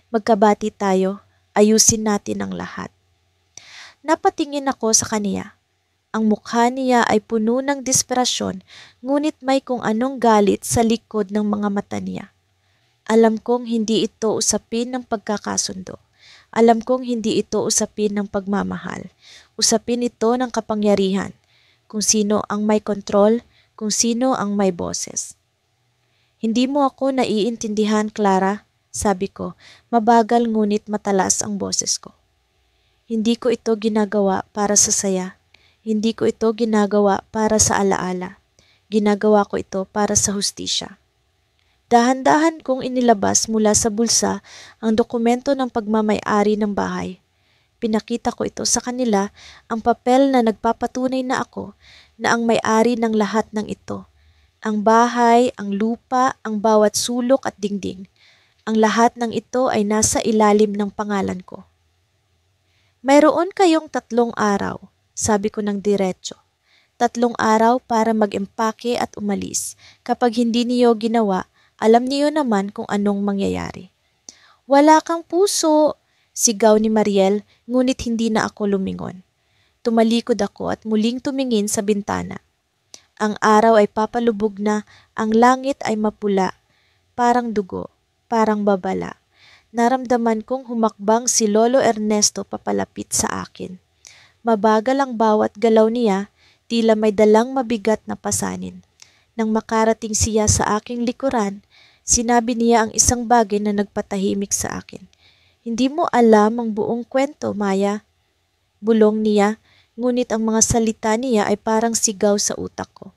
Magkabati tayo, ayusin natin ang lahat. Napatingin ako sa kaniya. Ang mukha niya ay puno ng desperasyon, ngunit may kung anong galit sa likod ng mga mata niya. Alam kong hindi ito usapin ng pagkakasundo. Alam kong hindi ito usapin ng pagmamahal. Usapin ito ng kapangyarihan. Kung sino ang may kontrol, kung sino ang may boses. Hindi mo ako naiintindihan, Clara, sabi ko, mabagal ngunit matalas ang boses ko. Hindi ko ito ginagawa para sa saya. Hindi ko ito ginagawa para sa alaala. Ginagawa ko ito para sa hustisya. Dahan-dahan kong inilabas mula sa bulsa ang dokumento ng pagmamay-ari ng bahay. Pinakita ko ito sa kanila, ang papel na nagpapatunay na ako na ang may-ari ng lahat ng ito. Ang bahay, ang lupa, ang bawat sulok at dingding. Ang lahat ng ito ay nasa ilalim ng pangalan ko. Mayroon kayong 3 araw, sabi ko ng diretso. 3 araw para mag-empake at umalis. Kapag hindi niyo ginawa, alam niyo naman kung anong mangyayari. Wala kang puso, sigaw ni Mariel, ngunit hindi na ako lumingon. Tumalikod ako at muling tumingin sa bintana. Ang araw ay papalubog na, ang langit ay mapula, parang dugo. Parang babala. Naramdaman kong humakbang si Lolo Ernesto papalapit sa akin. Mabagal ang bawat galaw niya, tila may dalang mabigat na pasanin. Nang makarating siya sa aking likuran, sinabi niya ang isang bagay na nagpatahimik sa akin. Hindi mo alam ang buong kwento, Maya. Bulong niya, ngunit ang mga salita niya ay parang sigaw sa utak ko.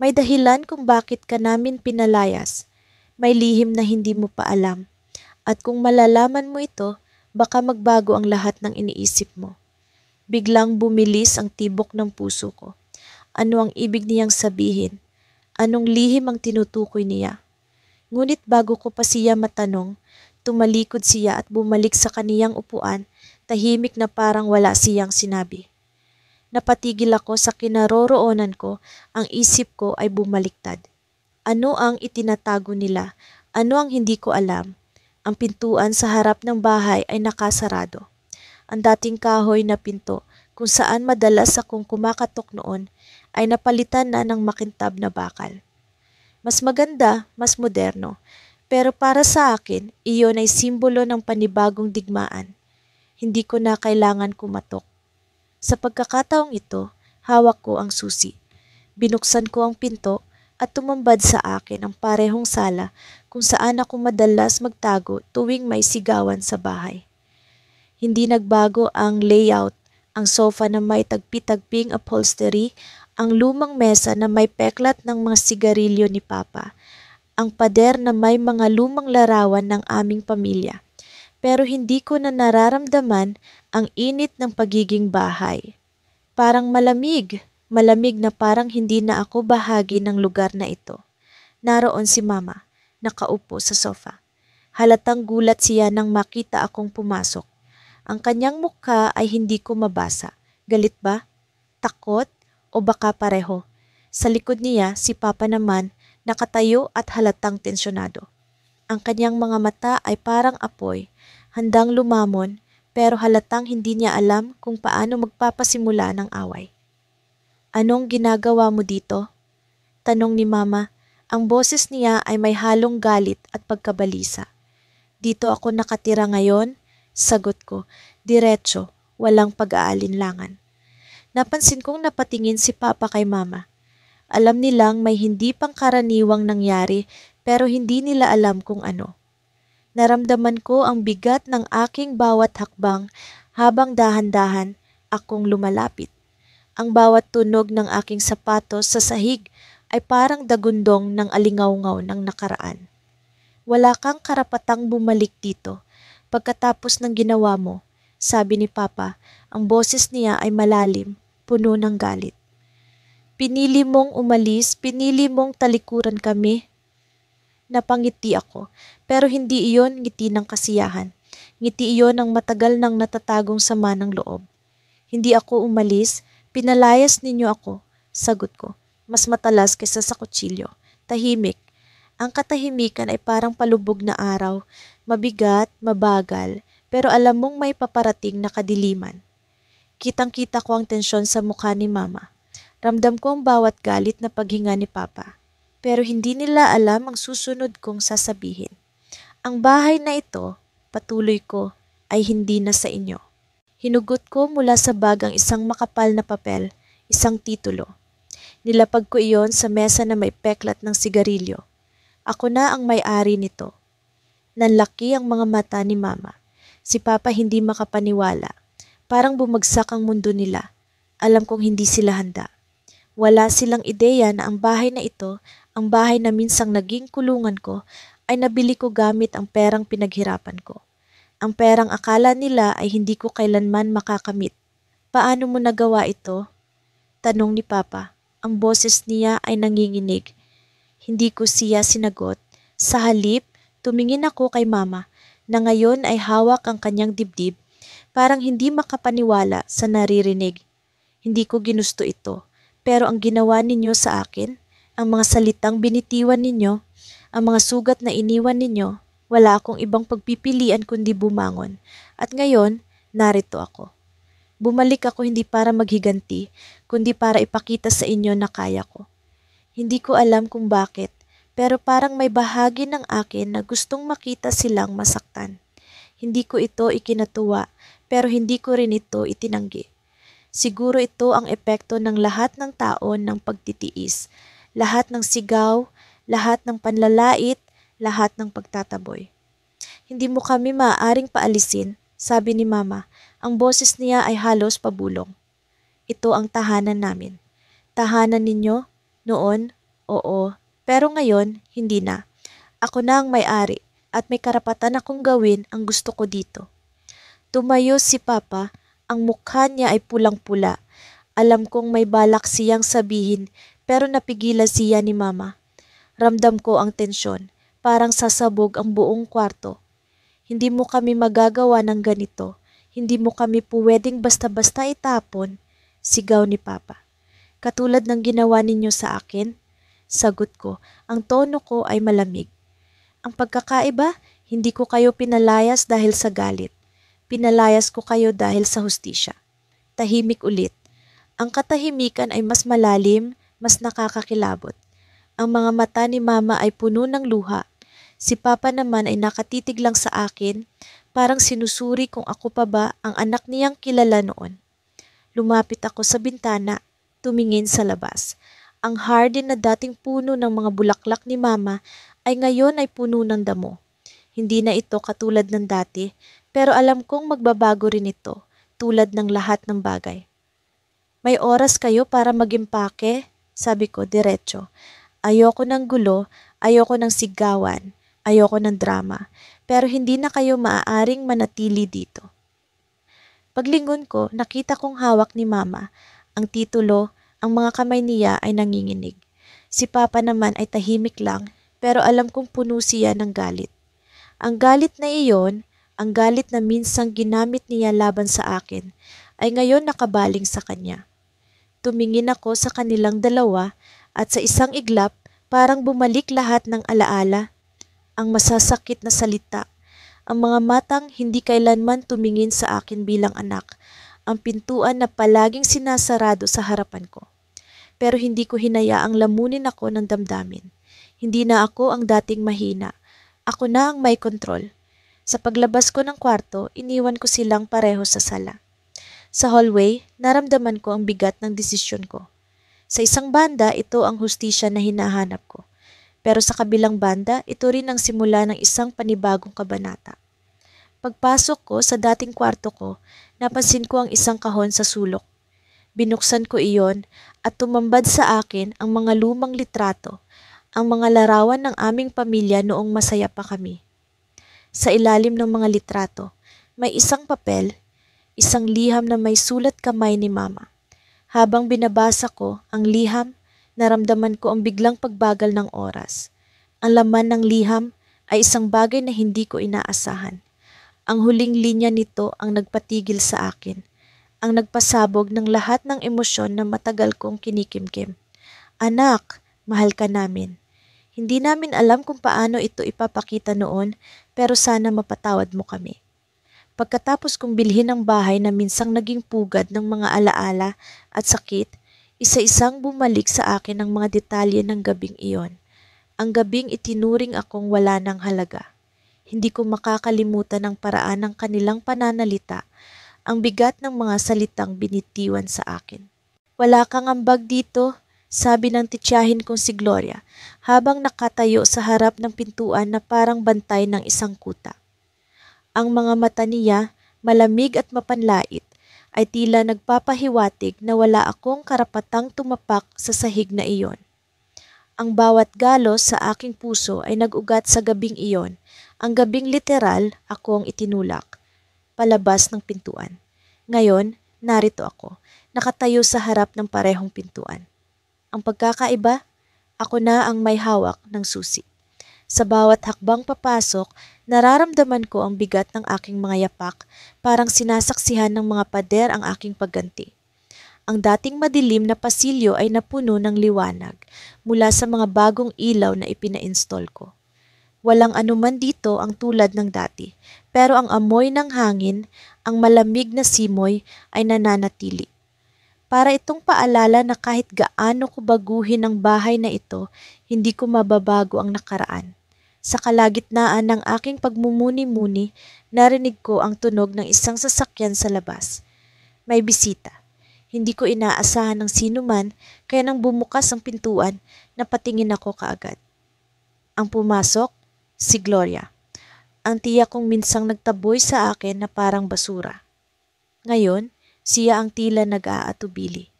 May dahilan kung bakit ka namin pinalayas. May lihim na hindi mo pa alam. At kung malalaman mo ito, baka magbago ang lahat ng iniisip mo. Biglang bumilis ang tibok ng puso ko. Ano ang ibig niyang sabihin? Anong lihim ang tinutukoy niya? Ngunit bago ko pa siya matanong, tumalikod siya at bumalik sa kaniyang upuan, tahimik na parang wala siyang sinabi. Napatigil ako sa kinaroroonan ko, ang isip ko ay bumaliktad. Ano ang itinatago nila? Ano ang hindi ko alam? Ang pintuan sa harap ng bahay ay nakasarado. Ang dating kahoy na pinto kung saan madalas akong kumakatok noon ay napalitan na ng makintab na bakal. Mas maganda, mas moderno. Pero para sa akin, iyon ay simbolo ng panibagong digmaan. Hindi ko na kailangan kumatok. Sa pagkakataong ito, hawak ko ang susi. Binuksan ko ang pinto at tumambad sa akin ang parehong sala kung saan ako madalas magtago tuwing may sigawan sa bahay. Hindi nagbago ang layout, ang sofa na may tagpi-tagping upholstery, ang lumang mesa na may peklat ng mga sigarilyo ni Papa, ang pader na may mga lumang larawan ng aming pamilya. Pero hindi ko na nararamdaman ang init ng pagiging bahay. Parang malamig na parang hindi na ako bahagi ng lugar na ito. Naroon si Mama, nakaupo sa sofa. Halatang gulat siya nang makita akong pumasok. Ang kanyang mukha ay hindi ko mabasa. Galit ba? Takot? O baka pareho? Sa likod niya, si Papa naman, nakatayo at halatang tensyonado. Ang kanyang mga mata ay parang apoy, handang lumamon, pero halatang hindi niya alam kung paano magpapasimula ng away. Anong ginagawa mo dito? Tanong ni Mama. Ang boses niya ay may halong galit at pagkabalisa. Dito ako nakatira ngayon, sagot ko, diretso, walang pag-aalinlangan. Napansin kong napatingin si Papa kay Mama. Alam nilang may hindi pangkaraniwang nangyari pero hindi nila alam kung ano. Naramdaman ko ang bigat ng aking bawat hakbang habang dahan-dahan akong lumalapit. Ang bawat tunog ng aking sapatos sa sahig ay parang dagundong ng alingawngaw ng nakaraan. Wala kang karapatang bumalik dito pagkatapos ng ginawa mo, sabi ni Papa. Ang boses niya ay malalim, puno ng galit. Pinili mong umalis, pinili mong talikuran kami. Napangiti ako, pero hindi iyon ngiti ng kasiyahan. Ngiti iyon ng matagal nang natatagong sama ng loob. Hindi ako umalis, pinalayas ninyo ako, sagot ko. Mas matalas kaysa sa kutsilyo. Tahimik. Ang katahimikan ay parang palubog na araw, mabigat, mabagal, pero alam mong may paparating na kadiliman. Kitang-kita ko ang tensyon sa mukha ni Mama. Ramdam ko ang bawat galit na paghinga ni Papa. Pero hindi nila alam ang susunod kong sasabihin. Ang bahay na ito, patuloy ko, ay hindi na sa inyo. Hinugot ko mula sa bag ang isang makapal na papel, isang titulo. Nilapag ko iyon sa mesa na may peklat ng sigarilyo. Ako na ang may-ari nito. Nanlaki ang mga mata ni Mama. Si Papa hindi makapaniwala. Parang bumagsak ang mundo nila. Alam kong hindi sila handa. Wala silang ideya na ang bahay na ito, ang bahay na minsang naging kulungan ko, ay nabili ko gamit ang perang pinaghirapan ko. Ang perang akala nila ay hindi ko kailanman makakamit. Paano mo nagawa ito? Tanong ni Papa. Ang boses niya ay nanginginig. Hindi ko siya sinagot. Sa halip, tumingin ako kay Mama na ngayon ay hawak ang kanyang dibdib, parang hindi makapaniwala sa naririnig. Hindi ko ginusto ito. Pero ang ginawa ninyo sa akin, ang mga salitang binitiwan ninyo, ang mga sugat na iniwan ninyo, wala akong ibang pagpipilian kundi bumangon. At ngayon, narito ako. Bumalik ako hindi para maghiganti, kundi para ipakita sa inyo na kaya ko. Hindi ko alam kung bakit, pero parang may bahagi ng akin na gustong makita silang masaktan. Hindi ko ito ikinatuwa, pero hindi ko rin ito itinanggi. Siguro ito ang epekto ng lahat ng taon ng pagtitiis, lahat ng sigaw, lahat ng panlalait, lahat ng pagtataboy. Hindi mo kami maaaring paalisin, sabi ni Mama. Ang boses niya ay halos pabulong. Ito ang tahanan namin. Tahanan ninyo? Noon? Oo. Pero ngayon, hindi na. Ako na ang may-ari at may karapatan akong gawin ang gusto ko dito. Tumayo si Papa. Ang mukha niya ay pulang-pula. Alam kong may balak siyang sabihin pero napigilan siya ni Mama. Ramdam ko ang tensyon. Parang sasabog ang buong kwarto. Hindi mo kami magagawa ng ganito. Hindi mo kami pwedeng basta-basta itapon. Sigaw ni Papa. Katulad ng ginawa ninyo sa akin? Sagot ko. Ang tono ko ay malamig. Ang pagkakaiba, hindi ko kayo pinalayas dahil sa galit. Pinalayas ko kayo dahil sa hustisya. Tahimik ulit. Ang katahimikan ay mas malalim, mas nakakakilabot. Ang mga mata ni Mama ay puno ng luha. Si Papa naman ay nakatitig lang sa akin, parang sinusuri kung ako pa ba ang anak niyang kilala noon. Lumapit ako sa bintana, tumingin sa labas. Ang hardin na dating puno ng mga bulaklak ni Mama ay ngayon ay puno ng damo. Hindi na ito katulad ng dati, pero alam kong magbabago rin ito, tulad ng lahat ng bagay. May oras kayo para mag-impake? Sabi ko, diretso. Ayoko ng gulo, ayoko ng sigawan, ayoko ng drama, pero hindi na kayo maaaring manatili dito. Paglingon ko, nakita kong hawak ni Mama. Ang titulo, ang mga kamay niya ay nanginginig. Si Papa naman ay tahimik lang, pero alam kong puno siya ng galit. Ang galit na iyon, ang galit na minsang ginamit niya laban sa akin, ay ngayon nakabaling sa kanya. Tumingin ako sa kanilang dalawa at sa isang iglap parang bumalik lahat ng alaala, ang masasakit na salita, ang mga matang hindi kailanman tumingin sa akin bilang anak, ang pintuan na palaging sinasarado sa harapan ko. Pero hindi ko hinayaang lamunin ako ng damdamin. Hindi na ako ang dating mahina. Ako na ang may kontrol. Sa paglabas ko ng kwarto, iniwan ko silang pareho sa sala. Sa hallway, naramdaman ko ang bigat ng desisyon ko. Sa isang banda, ito ang hustisya na hinahanap ko. Pero sa kabilang banda, ito rin ang simula ng isang panibagong kabanata. Pagpasok ko sa dating kwarto ko, napansin ko ang isang kahon sa sulok. Binuksan ko iyon at tumambad sa akin ang mga lumang litrato, ang mga larawan ng aming pamilya noong masaya pa kami. Sa ilalim ng mga litrato, may isang papel, isang liham na may sulat kamay ni Mama. Habang binabasa ko ang liham, naramdaman ko ang biglang pagbagal ng oras. Ang laman ng liham ay isang bagay na hindi ko inaasahan. Ang huling linya nito ang nagpatigil sa akin, ang nagpasabog ng lahat ng emosyon na matagal kong kinikimkim. Anak, mahal ka namin. Hindi namin alam kung paano ito ipapakita noon, pero sana mapatawad mo kami. Pagkatapos kong bilhin ang bahay na minsang naging pugad ng mga alaala at sakit, isa-isang bumalik sa akin ang mga detalye ng gabing iyon. Ang gabing itinuring akong wala ng halaga. Hindi ko makakalimutan ang paraan ng kanilang pananalita, ang bigat ng mga salitang binitiwan sa akin. Wala kang ambag dito, sabi ng tityahin kong si Gloria, habang nakatayo sa harap ng pintuan na parang bantay ng isang kuta. Ang mga mata niya, malamig at mapanlait, ay tila nagpapahiwatig na wala akong karapatang tumapak sa sahig na iyon. Ang bawat galos sa aking puso ay nag-ugat sa gabing iyon, ang gabing literal ako ang itinulak, palabas ng pintuan. Ngayon, narito ako, nakatayo sa harap ng parehong pintuan. Ang pagkakaiba, ako na ang may hawak ng susi. Sa bawat hakbang papasok, nararamdaman ko ang bigat ng aking mga yapak, parang sinasaksihan ng mga pader ang aking pagganti. Ang dating madilim na pasilyo ay napuno ng liwanag mula sa mga bagong ilaw na ipina-install ko. Walang anuman dito ang tulad ng dati, pero ang amoy ng hangin, ang malamig na simoy ay nananatili. Para itong paalala na kahit gaano ko baguhin ang bahay na ito, hindi ko mababago ang nakaraan. Sa kalagitnaan ng aking pagmumuni-muni, narinig ko ang tunog ng isang sasakyan sa labas. May bisita. Hindi ko inaasahan ng sino man, kaya nang bumukas ang pintuan, napatingin ako kaagad. Ang pumasok, si Gloria. Ang tiya kong minsang nagtaboy sa akin na parang basura. Ngayon, siya ang tila nag-aatubili.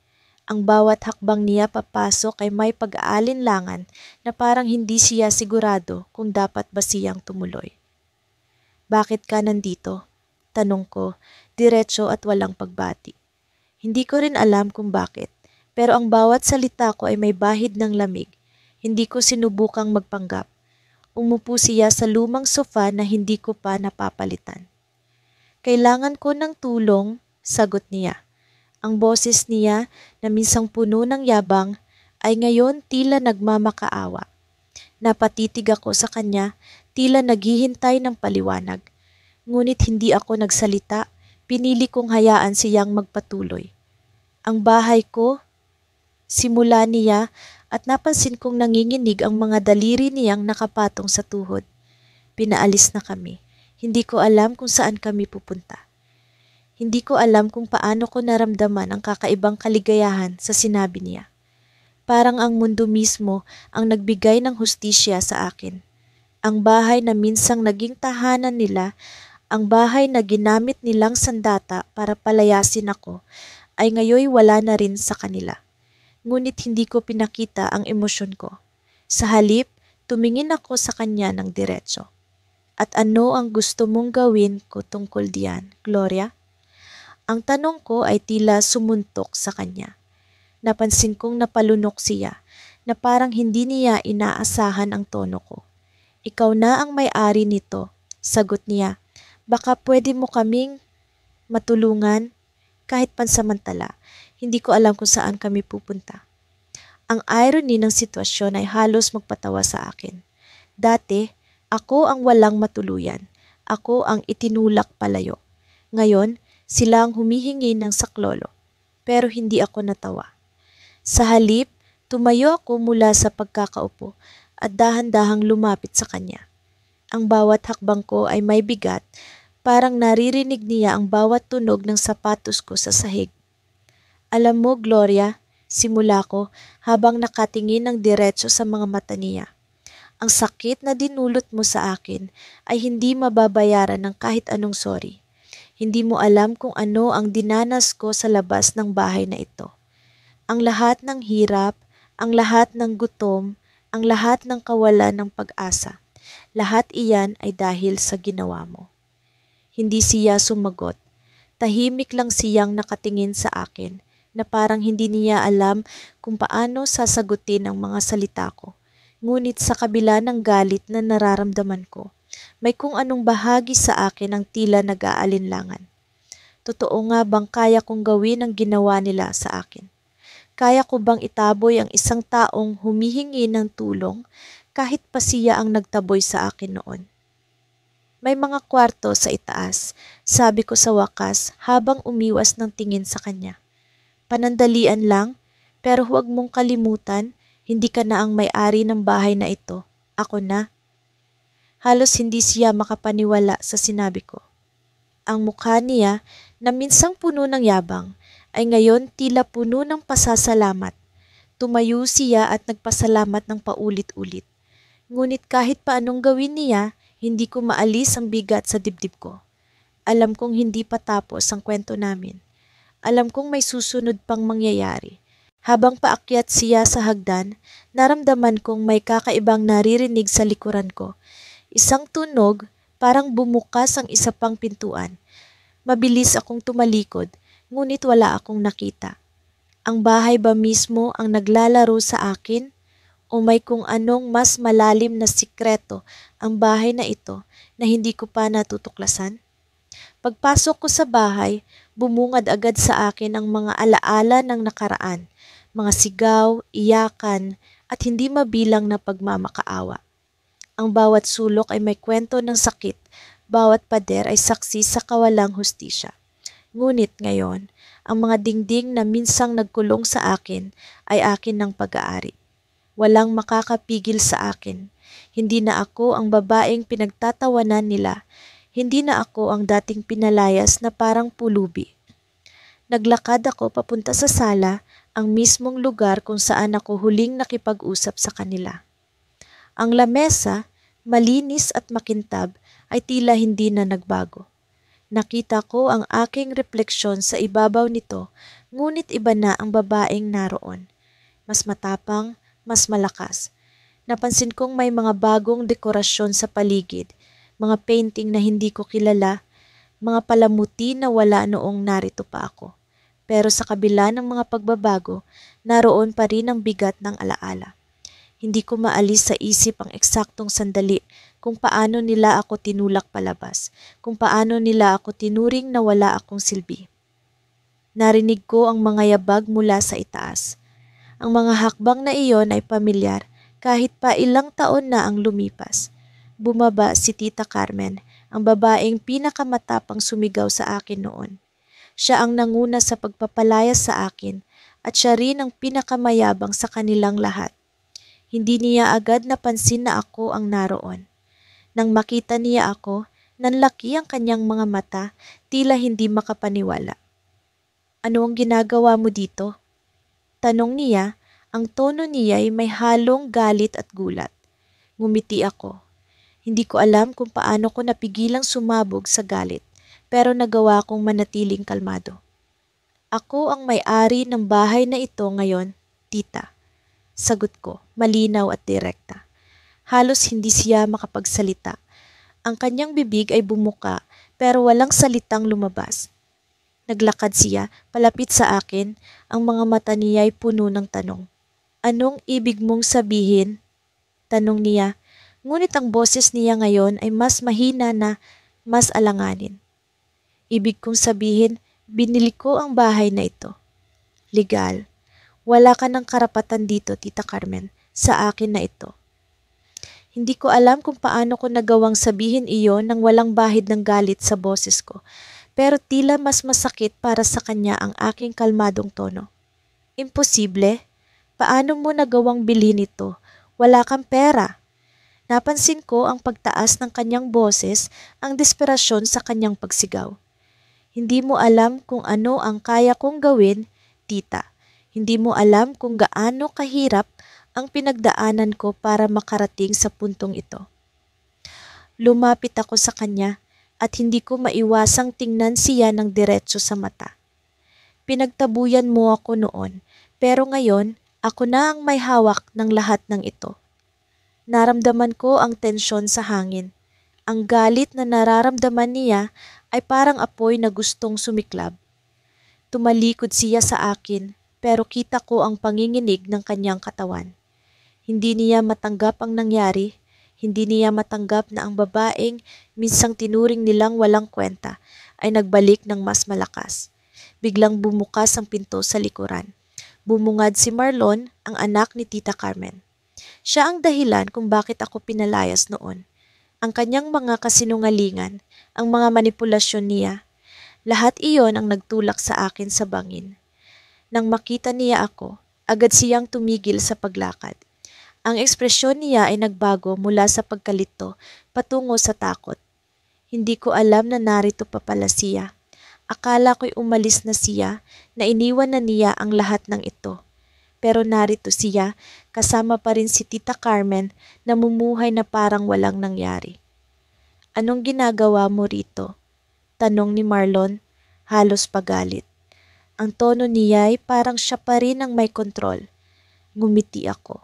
Ang bawat hakbang niya papasok ay may pag-aalinlangan na parang hindi siya sigurado kung dapat ba siyang tumuloy. Bakit ka nandito? Tanong ko, diretso at walang pagbati. Hindi ko rin alam kung bakit, pero ang bawat salita ko ay may bahid ng lamig. Hindi ko sinubukang magpanggap. Umupo siya sa lumang sofa na hindi ko pa napapalitan. Kailangan ko ng tulong, sagot niya. Ang boses niya na minsang puno ng yabang ay ngayon tila nagmamakaawa. Napatitig ako sa kanya, tila naghihintay ng paliwanag. Ngunit hindi ako nagsalita, pinili kong hayaan siyang magpatuloy. Ang bahay ko, simula niya at napansin kong nanginginig ang mga daliri niyang nakapatong sa tuhod. Pinaalis na kami. Hindi ko alam kung saan kami pupunta. Hindi ko alam kung paano ko naramdaman ang kakaibang kaligayahan sa sinabi niya. Parang ang mundo mismo ang nagbigay ng hustisya sa akin. Ang bahay na minsang naging tahanan nila, ang bahay na ginamit nilang sandata para palayasin ako, ay ngayoy wala na rin sa kanila. Ngunit hindi ko pinakita ang emosyon ko. Sa halip, tumingin ako sa kanya ng diretso. At ano ang gusto mong gawin ko tungkol diyan, Gloria? Ang tanong ko ay tila sumuntok sa kanya. Napansin kong napalunok siya. na parang hindi niya inaasahan ang tono ko. Ikaw na ang may-ari nito, sagot niya. Baka pwede mo kaming matulungan kahit pansamantala. Hindi ko alam kung saan kami pupunta. Ang irony ng sitwasyon ay halos magpatawa sa akin. Dati, ako ang walang matuluyan. Ako ang itinulak palayo. Ngayon, sila ang humihingi ng saklolo. Pero hindi ako natawa. Sa halip, tumayo ako mula sa pagkakaupo at dahan-dahang lumapit sa kanya. Ang bawat hakbang ko ay may bigat, parang naririnig niya ang bawat tunog ng sapatos ko sa sahig. Alam mo, Gloria, simula ko habang nakatingin ng diretso sa mga mata niya. Ang sakit na dinulot mo sa akin ay hindi mababayaran ng kahit anong sorry. Hindi mo alam kung ano ang dinanas ko sa labas ng bahay na ito. Ang lahat ng hirap, ang lahat ng gutom, ang lahat ng kawalan ng pag-asa. Lahat iyan ay dahil sa ginawa mo. Hindi siya sumagot. Tahimik lang siyang nakatingin sa akin na parang hindi niya alam kung paano sasagutin ang mga salita ko. Ngunit sa kabila ng galit na nararamdaman ko, may kung anong bahagi sa akin ang tila nag-aalinlangan. Totoo nga bang kaya kong gawin ang ginawa nila sa akin? Kaya ko bang itaboy ang isang taong humihingi ng tulong kahit pa siya ang nagtaboy sa akin noon? May mga kwarto sa itaas, sabi ko sa wakas habang umiwas ng tingin sa kanya. Panandalian lang, pero huwag mong kalimutan, hindi ka na ang may-ari ng bahay na ito. Ako na. Halos hindi siya makapaniwala sa sinabi ko. Ang mukha niya, na minsang puno ng yabang, ay ngayon tila puno ng pasasalamat. Tumayo siya at nagpasalamat ng paulit-ulit. Ngunit kahit pa anong gawin niya, hindi ko maalis ang bigat sa dibdib ko. Alam kong hindi pa tapos ang kwento namin. Alam kong may susunod pang mangyayari. Habang paakyat siya sa hagdan, naramdaman kong may kakaibang naririnig sa likuran ko. Isang tunog, parang bumukas ang isa pang pintuan. Mabilis akong tumalikod, ngunit wala akong nakita. Ang bahay ba mismo ang naglalaro sa akin? O may kung anong mas malalim na sikreto ang bahay na ito na hindi ko pa natutuklasan? Pagpasok ko sa bahay, bumungad agad sa akin ang mga alaala ng nakaraan, mga sigaw, iyakan, at hindi mabilang na pagmamakaawa. Ang bawat sulok ay may kwento ng sakit, bawat pader ay saksi sa kawalang hustisya. Ngunit ngayon, ang mga dingding na minsang nagkulong sa akin ay akin ng pag-aari. Walang makakapigil sa akin. Hindi na ako ang babaeng pinagtatawanan nila. Hindi na ako ang dating pinalayas na parang pulubi. Naglakad ako papunta sa sala, ang mismong lugar kung saan ako huling nakipag-usap sa kanila. Ang lamesa, malinis at makintab, ay tila hindi na nagbago. Nakita ko ang aking refleksyon sa ibabaw nito, ngunit iba na ang babaeng naroon. Mas matapang, mas malakas. Napansin kong may mga bagong dekorasyon sa paligid, mga painting na hindi ko kilala, mga palamuti na wala noong narito pa ako. Pero sa kabila ng mga pagbabago, naroon pa rin ang bigat ng alaala. Hindi ko maalis sa isip ang eksaktong sandali kung paano nila ako tinulak palabas, kung paano nila ako tinuring na wala akong silbi. Narinig ko ang mga yabag mula sa itaas. Ang mga hakbang na iyon ay pamilyar kahit pa ilang taon na ang lumipas. Bumaba si Tita Carmen, ang babaeng pinakamatapang sumigaw sa akin noon. Siya ang nanguna sa pagpapalayas sa akin at siya rin ang pinakamayabang sa kanilang lahat. Hindi niya agad napansin na ako ang naroon. Nang makita niya ako, nanlaki ang kanyang mga mata, tila hindi makapaniwala. Ano ang ginagawa mo dito? Tanong niya, ang tono niya ay may halong galit at gulat. Ngumiti ako. Hindi ko alam kung paano ko napigilang sumabog sa galit, pero nagawa kong manatiling kalmado. Ako ang may-ari ng bahay na ito ngayon, tita. Sagot ko, malinaw at direkta. Halos hindi siya makapagsalita. Ang kanyang bibig ay bumuka, pero walang salitang lumabas. Naglakad siya, palapit sa akin, ang mga mata niya ay puno ng tanong. Anong ibig mong sabihin? Tanong niya, ngunit ang boses niya ngayon ay mas mahina na mas alanganin. Ibig kong sabihin, binili ko ang bahay na ito. Legal. Wala ka ng karapatan dito, Tita Carmen, sa akin na ito. Hindi ko alam kung paano ko nagawang sabihin iyon nang walang bahid ng galit sa boses ko, pero tila mas masakit para sa kanya ang aking kalmadong tono. Imposible? Paano mo nagawang bilhin ito? Wala kang pera. Napansin ko ang pagtaas ng kanyang boses, ang desperasyon sa kanyang pagsigaw. Hindi mo alam kung ano ang kaya kong gawin, tita. Hindi mo alam kung gaano kahirap ang pinagdaanan ko para makarating sa puntong ito. Lumapit ako sa kanya at hindi ko maiwasang tingnan siya ng diretso sa mata. Pinagtabuyan mo ako noon, pero ngayon ako na ang may hawak ng lahat ng ito. Naramdaman ko ang tensyon sa hangin. Ang galit na nararamdaman niya ay parang apoy na gustong sumiklab. Tumalikod siya sa akin, pero kita ko ang panginginig ng kanyang katawan. Hindi niya matanggap ang nangyari, hindi niya matanggap na ang babaeng minsang tinuring nilang walang kwenta ay nagbalik ng mas malakas. Biglang bumukas ang pinto sa likuran. Bumungad si Marlon, ang anak ni Tita Carmen. Siya ang dahilan kung bakit ako pinalayas noon. Ang kanyang mga kasinungalingan, ang mga manipulasyon niya, lahat iyon ang nagtulak sa akin sa bangin. Nang makita niya ako, agad siyang tumigil sa paglakad. Ang ekspresyon niya ay nagbago mula sa pagkalito patungo sa takot. Hindi ko alam na narito pa pala siya. Akala ko'y umalis na siya, na iniwan na niya ang lahat ng ito. Pero narito siya, kasama pa rin si Tita Carmen na namumuhay na parang walang nangyari. Anong ginagawa mo rito? Tanong ni Marlon, halos pagalit. Ang tono niya ay parang siya pa rin ang may kontrol. Ngumiti ako.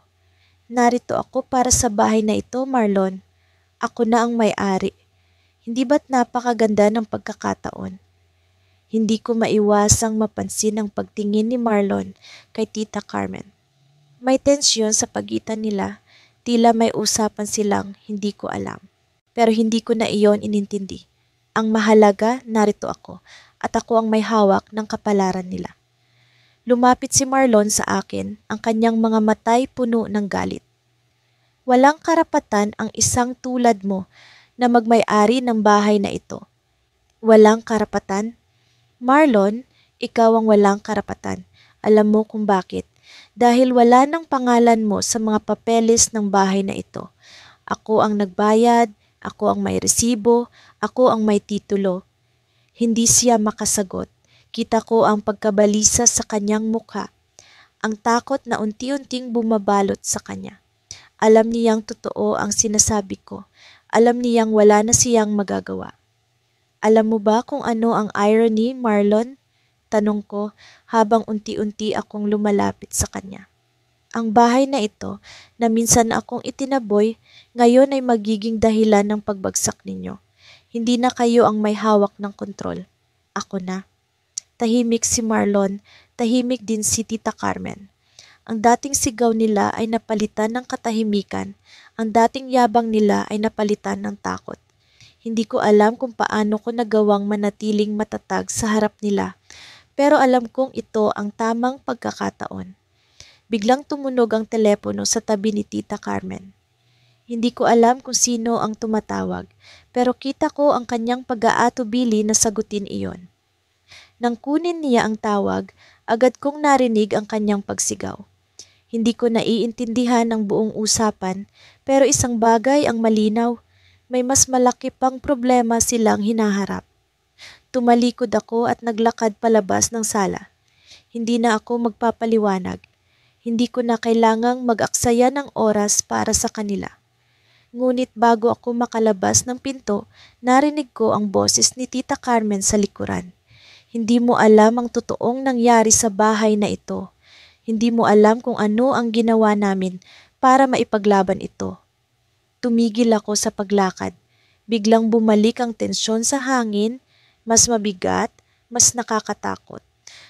Narito ako para sa bahay na ito, Marlon. Ako na ang may-ari. Hindi ba't napakaganda ng pagkakataon? Hindi ko maiwasang mapansin ang pagtingin ni Marlon kay Tita Carmen. May tensyon sa pagitan nila, tila may usapan silang hindi ko alam. Pero hindi ko na iyon inintindi. Ang mahalaga, narito ako, at ako ang may hawak ng kapalaran nila. Lumapit si Marlon sa akin, ang kanyang mga matay puno ng galit. Walang karapatan ang isang tulad mo na magmay-ari ng bahay na ito. Walang karapatan? Marlon, ikaw ang walang karapatan. Alam mo kung bakit? Dahil wala ng pangalan mo sa mga papeles ng bahay na ito. Ako ang nagbayad, ako ang may resibo, ako ang may titulo. Hindi siya makasagot. Kita ko ang pagkabalisa sa kanyang mukha. Ang takot na unti-unting bumabalot sa kanya. Alam niyang totoo ang sinasabi ko. Alam niyang wala na siyang magagawa. Alam mo ba kung ano ang irony, Marlon? Tanong ko habang unti-unti akong lumalapit sa kanya. Ang bahay na ito na minsan akong itinaboy, ngayon ay magiging dahilan ng pagbagsak ninyo. Hindi na kayo ang may hawak ng kontrol. Ako na. Tahimik si Marlon, tahimik din si Tita Carmen. Ang dating sigaw nila ay napalitan ng katahimikan. Ang dating yabang nila ay napalitan ng takot. Hindi ko alam kung paano ko nagawang manatiling matatag sa harap nila, pero alam kong ito ang tamang pagkakataon. Biglang tumunog ang telepono sa tabi ni Tita Carmen. Hindi ko alam kung sino ang tumatawag, pero kita ko ang kanyang pag-aatubili na sagutin iyon. Nang kunin niya ang tawag, agad kong narinig ang kanyang pagsigaw. Hindi ko naiintindihan ang buong usapan, pero isang bagay ang malinaw. May mas malaki pang problema silang hinaharap. Tumalikod ako at naglakad palabas ng sala. Hindi na ako magpapaliwanag. Hindi ko na kailangang mag-aksaya ng oras para sa kanila. Ngunit bago ako makalabas ng pinto, narinig ko ang boses ni Tita Carmen sa likuran. Hindi mo alam ang totoong nangyari sa bahay na ito. Hindi mo alam kung ano ang ginawa namin para maipaglaban ito. Tumigil ako sa paglakad. Biglang bumalik ang tensyon sa hangin, mas mabigat, mas nakakatakot.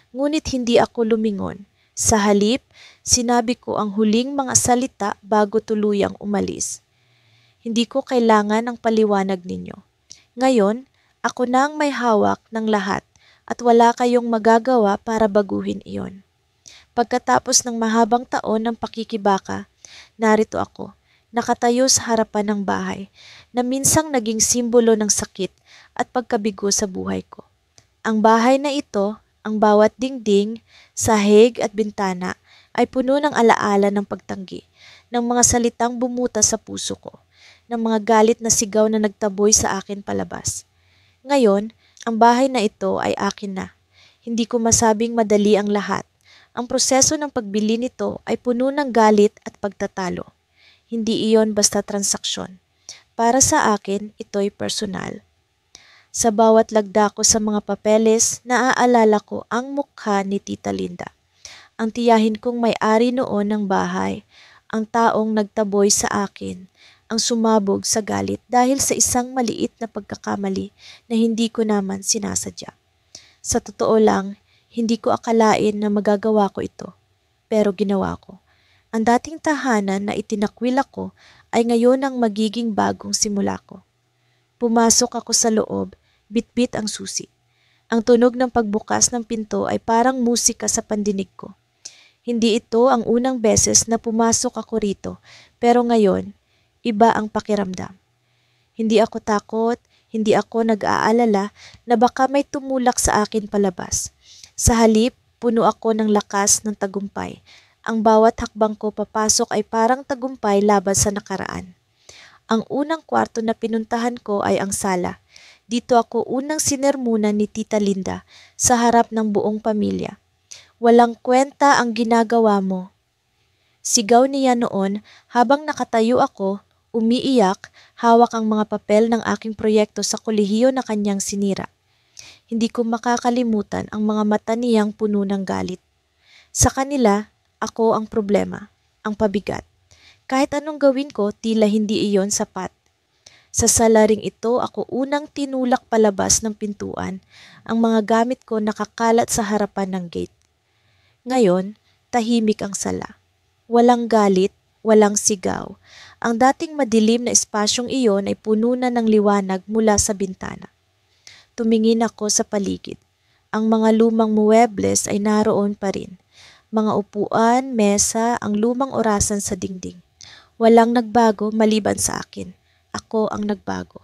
Ngunit hindi ako lumingon. Sa halip, sinabi ko ang huling mga salita bago tuluyang umalis. Hindi ko kailangan ang paliwanag ninyo. Ngayon, ako na ang may hawak ng lahat at wala kayong magagawa para baguhin iyon. Pagkatapos ng mahabang taon ng pakikibaka, narito ako, nakatayo sa harapan ng bahay na minsang naging simbolo ng sakit at pagkabigo sa buhay ko. Ang bahay na ito, ang bawat dingding, sahig at bintana ay puno ng alaala ng pagtanggi, ng mga salitang bumuta sa puso ko, ng mga galit na sigaw na nagtaboy sa akin palabas. Ngayon, ang bahay na ito ay akin na. Hindi ko masabing madali ang lahat. Ang proseso ng pagbili nito ay puno ng galit at pagtatalo. Hindi iyon basta transaksyon. Para sa akin, ito'y personal. Sa bawat lagda ko sa mga papeles, naaalala ko ang mukha ni Tita Linda. Ang tiyahin kong may-ari noon ng bahay, ang taong nagtaboy sa akin, ang sumabog sa galit dahil sa isang maliit na pagkakamali na hindi ko naman sinasadya. Sa totoo lang, hindi ko akalain na magagawa ko ito, pero ginawa ko. Ang dating tahanan na itinakwil ako ay ngayon ang magiging bagong simula ko. Pumasok ako sa loob, bitbit ang susi. Ang tunog ng pagbukas ng pinto ay parang musika sa pandinig ko. Hindi ito ang unang beses na pumasok ako rito, pero ngayon, iba ang pakiramdam. Hindi ako takot, hindi ako nag-aalala na baka may tumulak sa akin palabas. Sa halip, puno ako ng lakas ng tagumpay. Ang bawat hakbang ko papasok ay parang tagumpay laban sa nakaraan. Ang unang kwarto na pinuntahan ko ay ang sala. Dito ako unang sinermunan ni Tita Linda sa harap ng buong pamilya. Walang kwenta ang ginagawa mo. Sigaw niya noon habang nakatayo ako, umiiyak, hawak ang mga papel ng aking proyekto sa kolehiyo na kanyang sinira. Hindi ko makakalimutan ang mga mata niyang puno ng galit. Sa kanila, ako ang problema, ang pabigat. Kahit anong gawin ko, tila hindi iyon sapat. Sa salaring ito, ako unang tinulak palabas ng pintuan. Ang mga gamit ko nakakalat sa harapan ng gate. Ngayon, tahimik ang sala. Walang galit, walang sigaw. Ang dating madilim na espasyong iyon ay puno na ng liwanag mula sa bintana. Tumingin ako sa paligid. Ang mga lumang muebles ay naroon pa rin. Mga upuan, mesa, ang lumang orasan sa dingding. Walang nagbago maliban sa akin. Ako ang nagbago.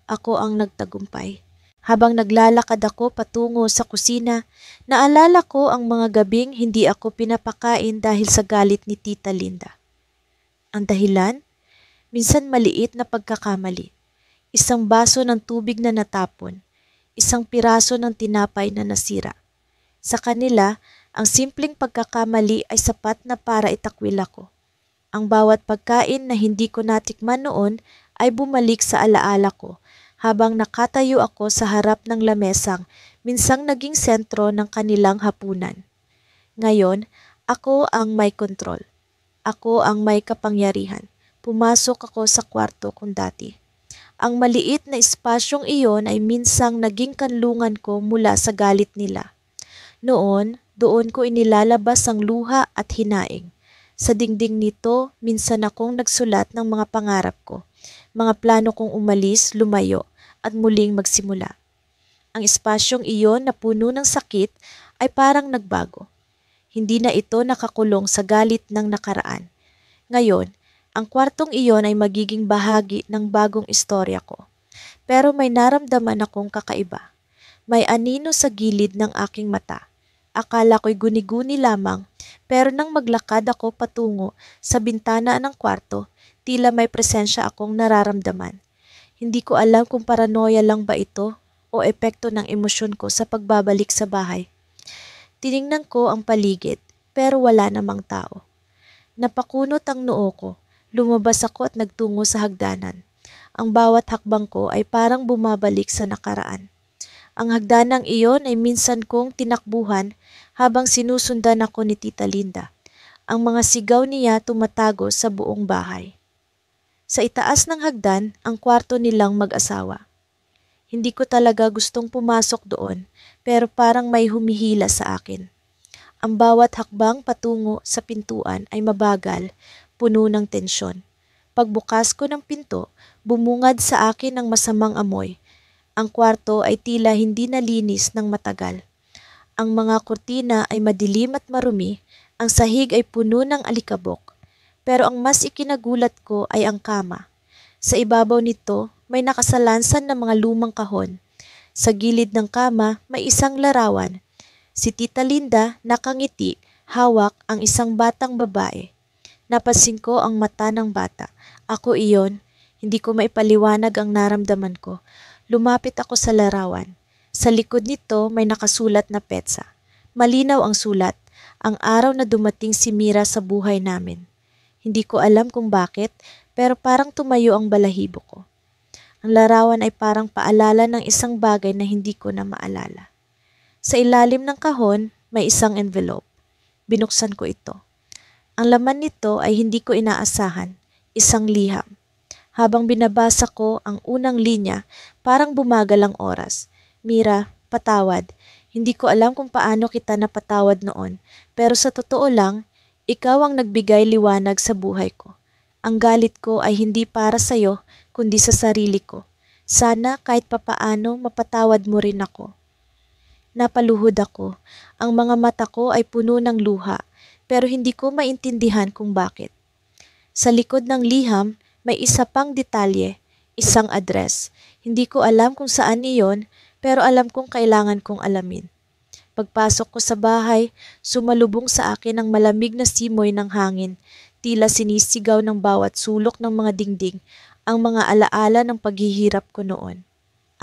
Ako ang nagtagumpay. Habang naglalakad ako patungo sa kusina, naalala ko ang mga gabing hindi ako pinapakain dahil sa galit ni Tita Linda. Ang dahilan? Minsan maliit na pagkakamali. Isang baso ng tubig na natapon. Isang piraso ng tinapay na nasira. Sa kanila, ang simpleng pagkakamali ay sapat na para itakwil ako. Ang bawat pagkain na hindi ko natikman noon ay bumalik sa alaala ko habang nakatayo ako sa harap ng lamesang minsang naging sentro ng kanilang hapunan. Ngayon, ako ang may kontrol. Ako ang may kapangyarihan. Pumasok ako sa kwarto kong dati. Ang maliit na espasyong iyon ay minsang naging kanlungan ko mula sa galit nila. Noon, doon ko inilalabas ang luha at hinaing. Sa dingding nito, minsan akong nagsulat ng mga pangarap ko, mga plano kong umalis, lumayo, at muling magsimula. Ang espasyong iyon na puno ng sakit ay parang nagbago. Hindi na ito nakakulong sa galit ng nakaraan. Ngayon, ang kwartong iyon ay magiging bahagi ng bagong istorya ko. Pero may naramdaman akong kakaiba. May anino sa gilid ng aking mata. Akala ko'y guni-guni lamang, pero nang maglakad ako patungo sa bintana ng kwarto, tila may presensya akong nararamdaman. Hindi ko alam kung paranoia lang ba ito o epekto ng emosyon ko sa pagbabalik sa bahay. Tiningnan ko ang paligid, pero wala namang tao. Napakunot ang noo ko. Lumabas ako at nagtungo sa hagdanan. Ang bawat hakbang ko ay parang bumabalik sa nakaraan. Ang hagdanang iyon ay minsan kong tinakbuhan habang sinusundan ako ni Tita Linda. Ang mga sigaw niya tumatago sa buong bahay. Sa itaas ng hagdan, ang kwarto nilang mag-asawa. Hindi ko talaga gustong pumasok doon, pero parang may humihila sa akin. Ang bawat hakbang patungo sa pintuan ay mabagal, puno ng tensyon. Pagbukas ko ng pinto, bumungad sa akin ang masamang amoy. Ang kwarto ay tila hindi nalinis ng matagal. Ang mga kurtina ay madilim at marumi, ang sahig ay puno ng alikabok. Pero ang mas ikinagulat ko ay ang kama. Sa ibabaw nito, may nakasalansan na mga lumang kahon. Sa gilid ng kama, may isang larawan. Si Tita Linda nakangiti, hawak ang isang batang babae. Napansin ko ang mata ng bata. Ako iyon, hindi ko maipaliwanag ang naramdaman ko. Lumapit ako sa larawan. Sa likod nito may nakasulat na petsa. Malinaw ang sulat, ang araw na dumating si Mira sa buhay namin. Hindi ko alam kung bakit, pero parang tumayo ang balahibo ko. Ang larawan ay parang paalala ng isang bagay na hindi ko na maalala. Sa ilalim ng kahon, may isang envelope. Binuksan ko ito. Ang laman nito ay hindi ko inaasahan, isang liham. Habang binabasa ko ang unang linya, parang bumagal ang oras. Mira, patawad. Hindi ko alam kung paano kita napatawad noon, pero sa totoo lang, ikaw ang nagbigay liwanag sa buhay ko. Ang galit ko ay hindi para sa'yo, kundi sa sarili ko. Sana kahit papaano mapatawad mo rin ako. Napaluhod ako. Ang mga mata ko ay puno ng luha, pero hindi ko maintindihan kung bakit. Sa likod ng liham, may isa pang detalye, isang address. Hindi ko alam kung saan iyon, pero alam kong kailangan kong alamin. Pagpasok ko sa bahay, sumalubong sa akin ang malamig na simoy ng hangin, tila sinisigaw ng bawat sulok ng mga dingding, ang mga alaala ng paghihirap ko noon.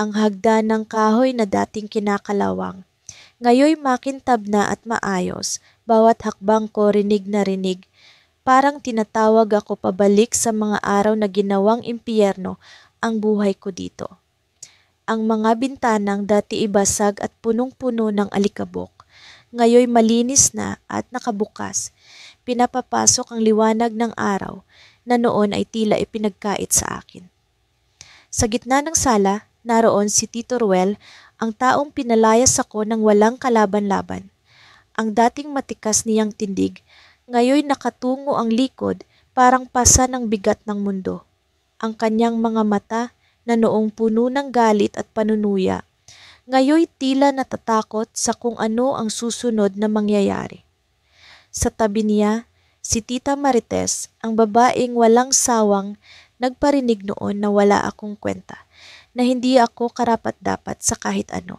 Ang hagdan ng kahoy na dating kinakalawang. Ngayoy makintab na at maayos, bawat hakbang ko rinig na rinig. Parang tinatawag ako pabalik sa mga araw na ginawang impyerno ang buhay ko dito. Ang mga bintanang dati ibasag at punong-puno ng alikabok, ngayoy malinis na at nakabukas. Pinapapasok ang liwanag ng araw na noon ay tila ipinagkait sa akin. Sa gitna ng sala, naroon si Tito Ruel, ang taong pinalayas ako ng walang kalaban-laban. Ang dating matikas niyang tindig, ngayoy nakatungo ang likod, parang pasa ng bigat ng mundo. Ang kanyang mga mata na noong puno ng galit at panunuya, ngayoy tila natatakot sa kung ano ang susunod na mangyayari. Sa tabi niya, si Tita Marites, ang babaeng walang sawang nagparinig noon na wala akong kwenta, na hindi ako karapat-dapat sa kahit ano.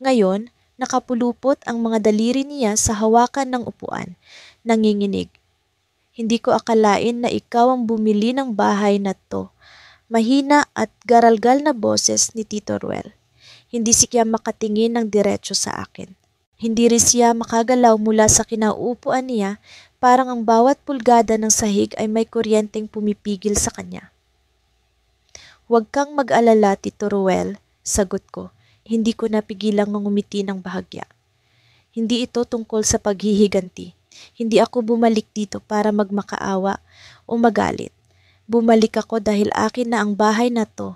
Ngayon, nakapulupot ang mga daliri niya sa hawakan ng upuan, nanginginig. Hindi ko akalain na ikaw ang bumili ng bahay na to. Mahina at garalgal na boses ni Tito Ruel. Hindi siya makatingin ng diretso sa akin. Hindi rin siya makagalaw mula sa kinauupuan niya, parang ang bawat pulgada ng sahig ay may kuryenteng pumipigil sa kanya. Huwag kang mag-alala, Tito Ruel, sagot ko. Hindi ko napigilang ngumiti ng bahagya. Hindi ito tungkol sa paghihiganti. Hindi ako bumalik dito para magmakaawa o magalit. Bumalik ako dahil akin na ang bahay na to.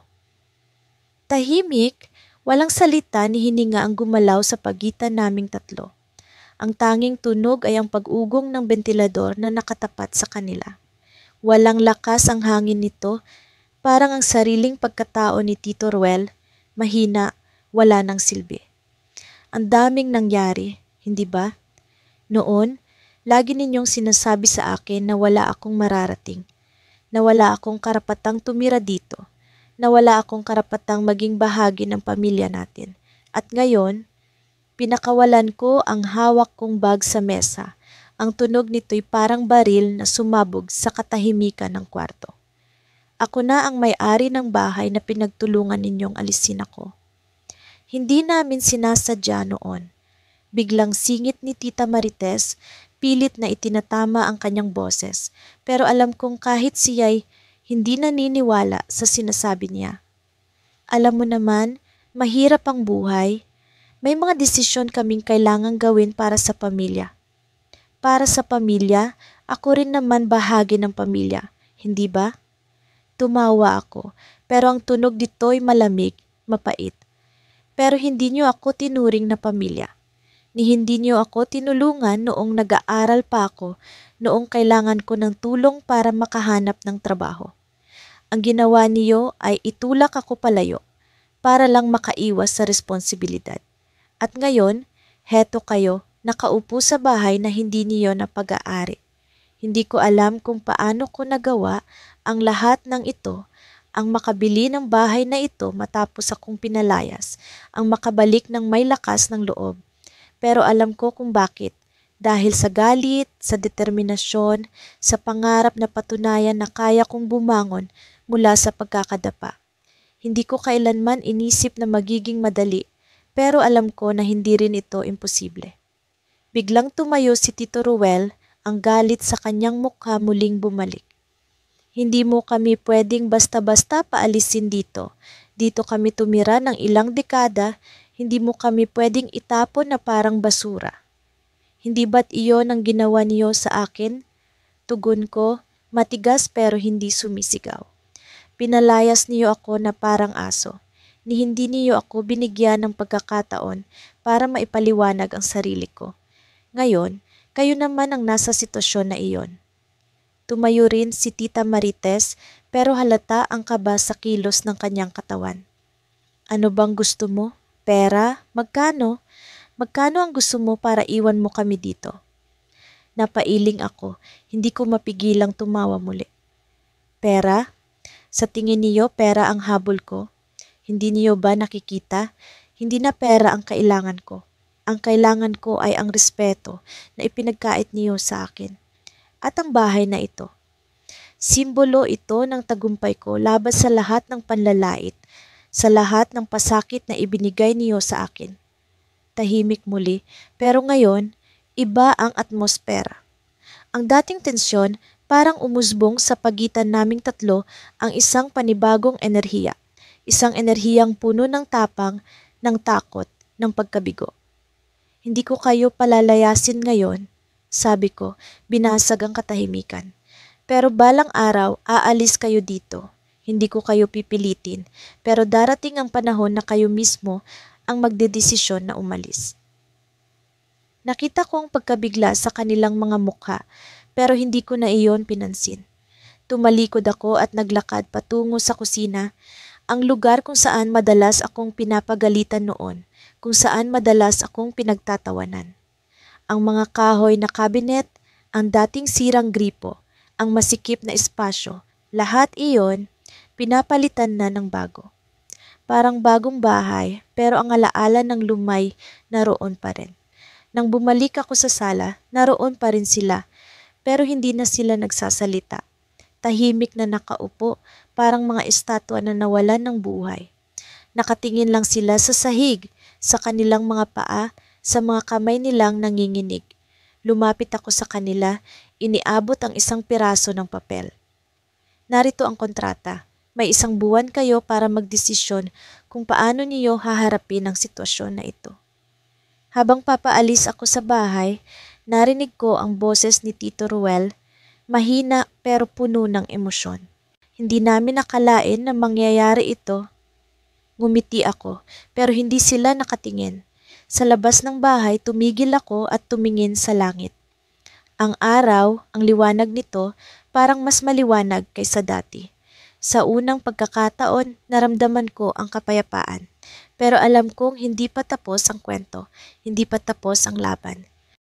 Tahimik, walang salita ni hininga ang gumalaw sa pagitan naming tatlo. Ang tanging tunog ay ang pag-ugong ng bentilador na nakatapat sa kanila. Walang lakas ang hangin nito, parang ang sariling pagkatao ni Tito Ruel, mahina, wala ng silbi. Ang daming nangyari, hindi ba? Noon, lagi ninyong sinasabi sa akin na wala akong mararating, na wala akong karapatang tumira dito, na wala akong karapatang maging bahagi ng pamilya natin. At ngayon, pinakawalan ko ang hawak kong bag sa mesa. Ang tunog nito'y parang baril na sumabog sa katahimikan ng kwarto. Ako na ang may-ari ng bahay na pinagtulungan ninyong alisin ako. Hindi namin sinasadya noon. Biglang singit ni Tita Marites, pilit na itinatama ang kanyang boses, pero alam kong kahit siya'y hindi naniniwala sa sinasabi niya. Alam mo naman, mahirap ang buhay. May mga desisyon kaming kailangang gawin para sa pamilya. Para sa pamilya, ako rin naman bahagi ng pamilya, hindi ba? Tumawa ako, pero ang tunog dito'y malamig, mapait. Pero hindi niyo ako tinuring na pamilya. ni hindi niyo ako tinulungan noong nag-aaral pa ako, noong kailangan ko ng tulong para makahanap ng trabaho. Ang ginawa niyo ay itulak ako palayo para lang makaiwas sa responsibilidad. At ngayon, heto kayo, nakaupo sa bahay na hindi niyo napag-aari. Hindi ko alam kung paano ko nagawa ang lahat ng ito, ang makabili ng bahay na ito matapos akong pinalayas, ang makabalik ng may lakas ng loob. Pero alam ko kung bakit. Dahil sa galit, sa determinasyon, sa pangarap na patunayan na kaya kong bumangon mula sa pagkakadapa. Hindi ko kailanman inisip na magiging madali, pero alam ko na hindi rin ito imposible. Biglang tumayo si Tito Ruel, ang galit sa kanyang mukha muling bumalik. Hindi mo kami pwedeng basta-basta paalisin dito. Dito kami tumira ng ilang dekada, hindi mo kami pwedeng itapon na parang basura. Hindi ba't iyon ang ginawa niyo sa akin? Tugon ko, matigas pero hindi sumisigaw. Pinalayas niyo ako na parang aso, ni hindi niyo ako binigyan ng pagkakataon para maipaliwanag ang sarili ko. Ngayon, kayo naman ang nasa sitwasyon na iyon. Tumayo rin si Tita Marites pero halata ang kaba sa kilos ng kanyang katawan. Ano bang gusto mo? Pera? Magkano? Magkano ang gusto mo para iwan mo kami dito? Napailing ako, hindi ko mapigilang tumawa muli. Pera? Sa tingin niyo pera ang habol ko? Hindi niyo ba nakikita? Hindi na pera ang kailangan ko. Ang kailangan ko ay ang respeto na ipinagkait niyo sa akin. At ang bahay na ito. Simbolo ito ng tagumpay ko laban sa lahat ng panlalait, sa lahat ng pasakit na ibinigay niyo sa akin. Tahimik muli, pero ngayon, iba ang atmosfera. Ang dating tensyon parang umusbong sa pagitan naming tatlo ang isang panibagong enerhiya. Isang enerhiyang puno ng tapang, ng takot, ng pagkabigo. Hindi ko kayo palalayasin ngayon, sabi ko, binasag ang katahimikan. Pero balang araw, aalis kayo dito. Hindi ko kayo pipilitin, pero darating ang panahon na kayo mismo ang magdedesisyon na umalis. Nakita ko ang pagkabigla sa kanilang mga mukha, pero hindi ko na iyon pinansin. Tumalikod ako at naglakad patungo sa kusina, ang lugar kung saan madalas akong pinapagalitan noon, kung saan madalas akong pinagtatawanan. Ang mga kahoy na kabinet, ang dating sirang gripo, ang masikip na espasyo, lahat iyon, pinapalitan na ng bago. Parang bagong bahay, pero ang alaala ng lumay naroon pa rin. Nang bumalik ako sa sala, naroon pa rin sila, pero hindi na sila nagsasalita. Tahimik na nakaupo, parang mga estatwa na nawalan ng buhay. Nakatingin lang sila sa sahig, sa kanilang mga paa, sa mga kamay nilang nanginginig. Lumapit ako sa kanila, iniabot ang isang piraso ng papel. Narito ang kontrata. May 1 buwan kayo para magdesisyon kung paano niyo haharapin ang sitwasyon na ito. Habang papaalis ako sa bahay, narinig ko ang boses ni Tito Ruel, mahina pero puno ng emosyon. Hindi namin nakalain na mangyayari ito. Ngumiti ako, pero hindi sila nakatingin. Sa labas ng bahay, tumigil ako at tumingin sa langit. Ang araw, ang liwanag nito, parang mas maliwanag kaysa dati. Sa unang pagkakataon, naramdaman ko ang kapayapaan. Pero alam kong hindi pa tapos ang kwento, hindi pa tapos ang laban.